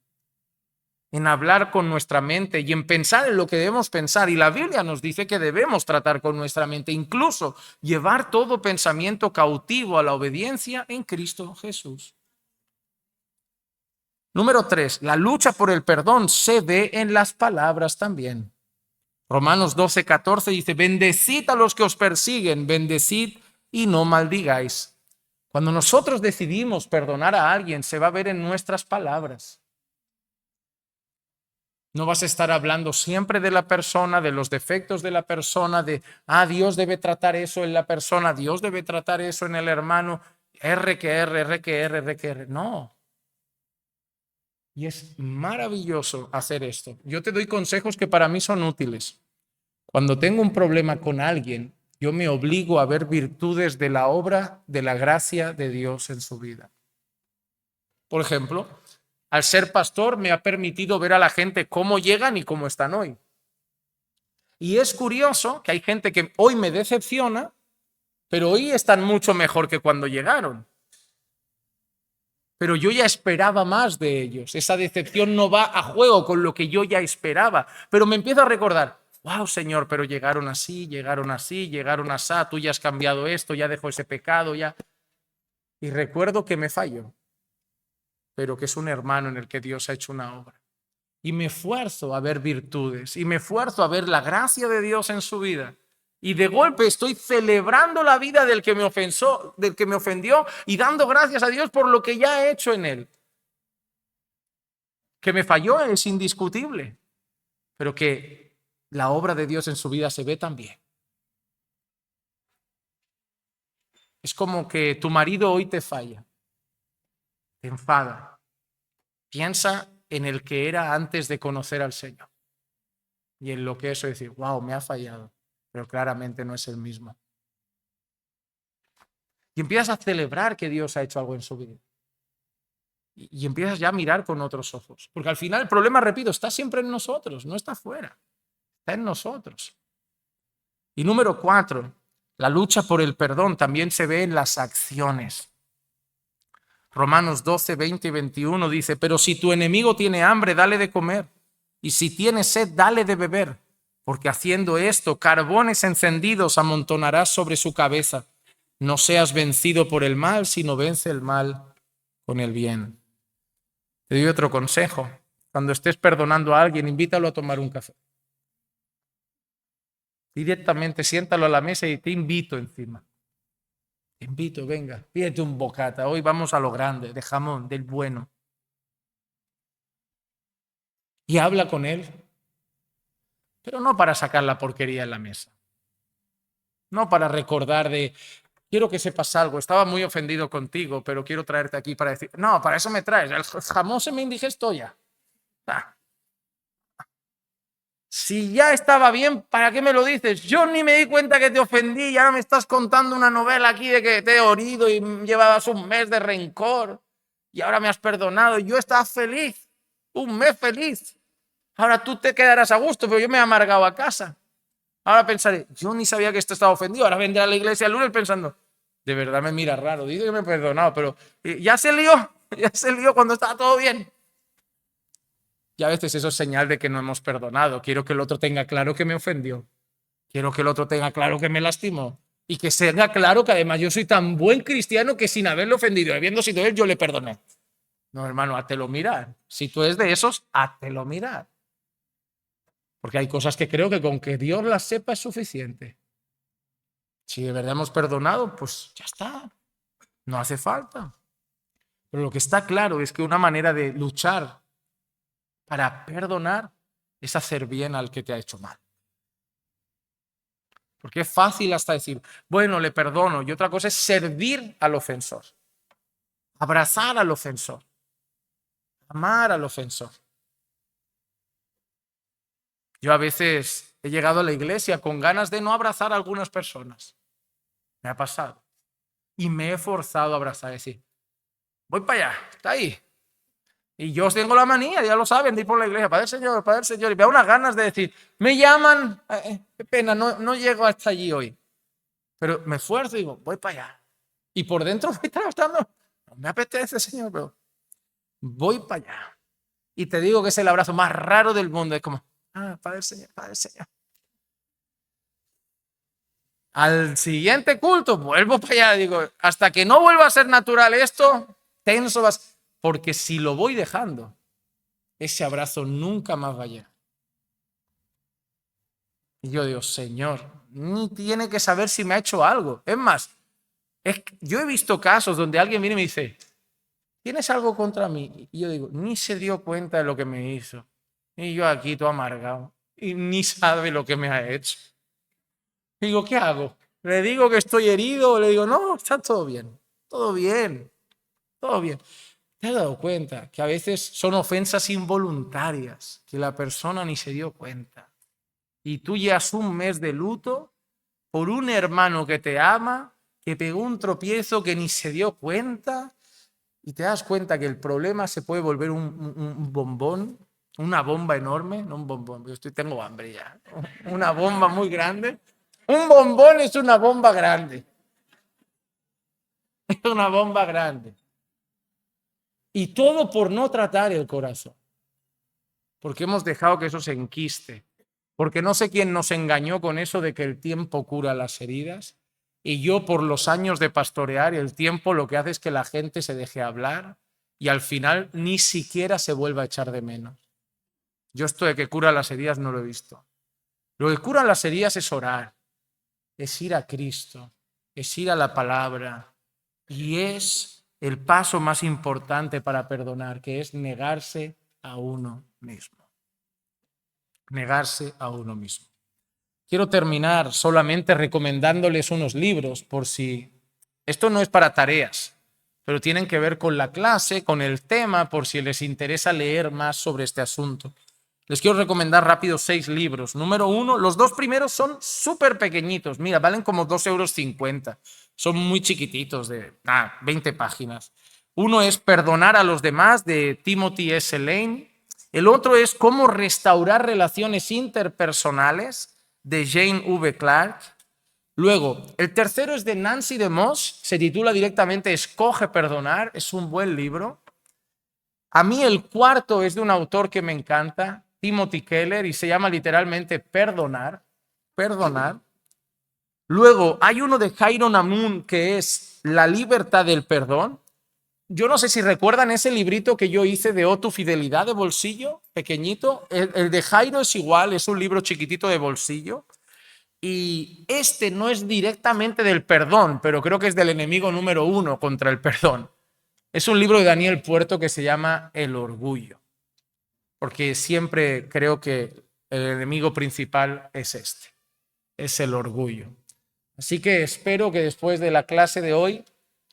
en hablar con nuestra mente y en pensar en lo que debemos pensar. Y la Biblia nos dice que debemos tratar con nuestra mente, incluso llevar todo pensamiento cautivo a la obediencia en Cristo Jesús. Número 3, la lucha por el perdón se ve en las palabras también. Romanos 12:14 dice, bendecid a los que os persiguen, bendecid y no maldigáis. Cuando nosotros decidimos perdonar a alguien, se va a ver en nuestras palabras. No vas a estar hablando siempre de la persona, de los defectos de la persona, de, Dios debe tratar eso en la persona, Dios debe tratar eso en el hermano, R que R, R que R, R que R. No. Y es maravilloso hacer esto. Yo te doy consejos que para mí son útiles. Cuando tengo un problema con alguien, yo me obligo a ver virtudes de la obra, de la gracia de Dios en su vida. Por ejemplo, al ser pastor me ha permitido ver a la gente cómo llegan y cómo están hoy. Y es curioso que hay gente que hoy me decepciona, pero hoy están mucho mejor que cuando llegaron. Pero yo ya esperaba más de ellos. Esa decepción no va a juego con lo que yo ya esperaba. Pero me empiezo a recordar, wow, Señor, pero llegaron así, llegaron así, llegaron así, tú ya has cambiado esto, ya dejó ese pecado, ya. Y recuerdo que me falló, pero que es un hermano en el que Dios ha hecho una obra. Y me esfuerzo a ver virtudes y me esfuerzo a ver la gracia de Dios en su vida. Y de golpe estoy celebrando la vida del que me ofendió y dando gracias a Dios por lo que ya ha hecho en él. Que me falló es indiscutible, pero que la obra de Dios en su vida se ve también. Es como que tu marido hoy te falla, te enfada. Piensa en el que era antes de conocer al Señor. Y en lo que eso es decir, wow, me ha fallado, pero claramente no es el mismo. Y empiezas a celebrar que Dios ha hecho algo en su vida. Y empiezas ya a mirar con otros ojos. Porque al final el problema, repito, está siempre en nosotros, no está fuera. Está en nosotros. Y número 4, la lucha por el perdón también se ve en las acciones. Romanos 12, 20 y 21 dice, pero si tu enemigo tiene hambre, dale de comer. Y si tiene sed, dale de beber. Porque haciendo esto, carbones encendidos amontonarás sobre su cabeza. No seas vencido por el mal, sino vence el mal con el bien. Te doy otro consejo. Cuando estés perdonando a alguien, invítalo a tomar un café. Directamente siéntalo a la mesa y te invito encima. Te invito, venga, pídete un bocata. Hoy vamos a lo grande, de jamón, del bueno. Y habla con él, pero no para sacar la porquería en la mesa. No para recordar de, quiero que sepas algo, estaba muy ofendido contigo, pero quiero traerte aquí para decir, no, para eso me traes, el jamón se me indigestó ya. Si ya estaba bien, ¿para qué me lo dices? Yo ni me di cuenta que te ofendí y ahora me estás contando una novela aquí de que te he herido y llevabas un mes de rencor y ahora me has perdonado. Yo estaba feliz, un mes feliz. Ahora tú te quedarás a gusto, pero yo me he amargado a casa. Ahora pensaré, yo ni sabía que esto estaba ofendido. Ahora vendré a la iglesia el lunes pensando, de verdad me mira raro, digo que me he perdonado, pero ya se lió cuando estaba todo bien. Y a veces eso es señal de que no hemos perdonado. Quiero que el otro tenga claro que me ofendió. Quiero que el otro tenga claro que me lastimó. Y que tenga claro que además yo soy tan buen cristiano que sin haberle ofendido, habiendo sido él, yo le perdoné. No, hermano, hátelo mirar. Si tú eres de esos, hátelo mirar. Porque hay cosas que creo que con que Dios las sepa es suficiente. Si de verdad hemos perdonado, pues ya está. No hace falta. Pero lo que está claro es que una manera de luchar para perdonar es hacer bien al que te ha hecho mal. Porque es fácil hasta decir, bueno, le perdono. Y otra cosa es servir al ofensor. Abrazar al ofensor. Amar al ofensor. Yo a veces he llegado a la iglesia con ganas de no abrazar a algunas personas. Me ha pasado. Y me he forzado a abrazar, decir, voy para allá, está ahí. Y yo tengo la manía, ya lo saben, de ir por la iglesia, Padre Señor, Padre Señor. Y me da unas ganas de decir, me llaman, qué pena, no llego hasta allí hoy. Pero me esfuerzo y digo, voy para allá. Y por dentro voy tratando, no me apetece, Señor, pero voy para allá. Y te digo que es el abrazo más raro del mundo. Es como, Padre Señor, Padre Señor. Al siguiente culto vuelvo para allá. Digo, hasta que no vuelva a ser natural esto, tenso vas. Porque si lo voy dejando, ese abrazo nunca más va a llegar. Y yo digo, Señor, ni tiene que saber si me ha hecho algo. Es más, yo he visto casos donde alguien viene y me dice, ¿tienes algo contra mí? Y yo digo, ni se dio cuenta de lo que me hizo. Y yo aquí todo amargado. Y ni sabe lo que me ha hecho. Digo, ¿qué hago? ¿Le digo que estoy herido o le digo, no, está todo bien? Todo bien, todo bien. ¿Te has dado cuenta que a veces son ofensas involuntarias, que la persona ni se dio cuenta? Y tú llevas un mes de luto por un hermano que te ama, que pegó un tropiezo que ni se dio cuenta, y te das cuenta que el problema se puede volver un bombón, una bomba enorme, no un bombón, yo tengo hambre ya, una bomba muy grande. Un bombón es una bomba grande, es una bomba grande. Y todo por no tratar el corazón, porque hemos dejado que eso se enquiste, porque no sé quién nos engañó con eso de que el tiempo cura las heridas, y yo por los años de pastorear, el tiempo lo que hace es que la gente se deje hablar y al final ni siquiera se vuelva a echar de menos. Yo esto de que cura las heridas no lo he visto. Lo que cura las heridas es orar, es ir a Cristo, es ir a la palabra y es el paso más importante para perdonar, que es negarse a uno mismo. Negarse a uno mismo. Quiero terminar solamente recomendándoles unos libros por si... Esto no es para tareas, pero tienen que ver con la clase, con el tema, por si les interesa leer más sobre este asunto. Les quiero recomendar rápido 6 libros. Número 1, los 2 primeros son súper pequeñitos. Mira, valen como 2,50 €. Son muy chiquititos, de 20 páginas. Uno es Perdonar a los demás, de Timothy S. Lane. El otro es Cómo restaurar relaciones interpersonales, de Jane V. Clark. Luego, el tercero es de Nancy DeMoss, se titula directamente Escoge perdonar, es un buen libro. A mí el cuarto es de un autor que me encanta, Timothy Keller, y se llama literalmente Perdonar. Perdonar. Luego, hay uno de Jairo Namun que es La libertad del perdón. Yo no sé si recuerdan ese librito que yo hice de Oh, tu fidelidad, de bolsillo, pequeñito. El de Jairo es igual, es un libro chiquitito de bolsillo. Y este no es directamente del perdón, pero creo que es del enemigo número 1 contra el perdón. Es un libro de Daniel Puerto que se llama El orgullo, porque siempre creo que el enemigo principal es este, es el orgullo. Así que espero que después de la clase de hoy,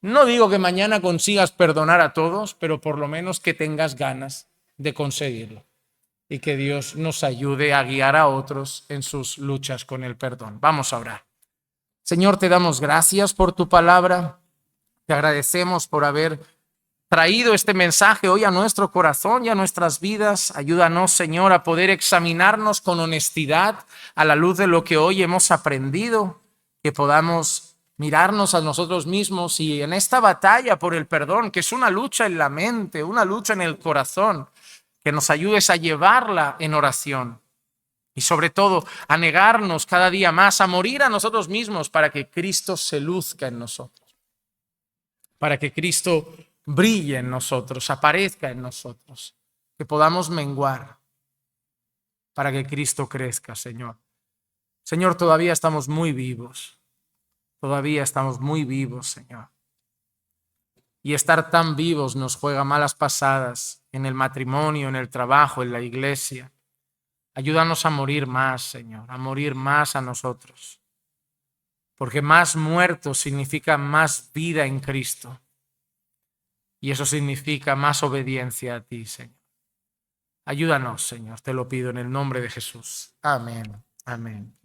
no digo que mañana consigas perdonar a todos, pero por lo menos que tengas ganas de conseguirlo y que Dios nos ayude a guiar a otros en sus luchas con el perdón. Vamos a orar. Señor, te damos gracias por tu palabra. Te agradecemos por haber traído este mensaje hoy a nuestro corazón y a nuestras vidas. Ayúdanos, Señor, a poder examinarnos con honestidad a la luz de lo que hoy hemos aprendido, que podamos mirarnos a nosotros mismos y en esta batalla por el perdón, que es una lucha en la mente, una lucha en el corazón, que nos ayudes a llevarla en oración y sobre todo a negarnos cada día más, a morir a nosotros mismos para que Cristo se luzca en nosotros, para que Cristo brille en nosotros, aparezca en nosotros, que podamos menguar para que Cristo crezca, Señor. Señor, todavía estamos muy vivos, Señor. Y estar tan vivos nos juega malas pasadas en el matrimonio, en el trabajo, en la iglesia. Ayúdanos a morir más, Señor, a morir más a nosotros. Porque más muertos significa más vida en Cristo. Y eso significa más obediencia a ti, Señor. Ayúdanos, Señor, te lo pido en el nombre de Jesús. Amén. Amén.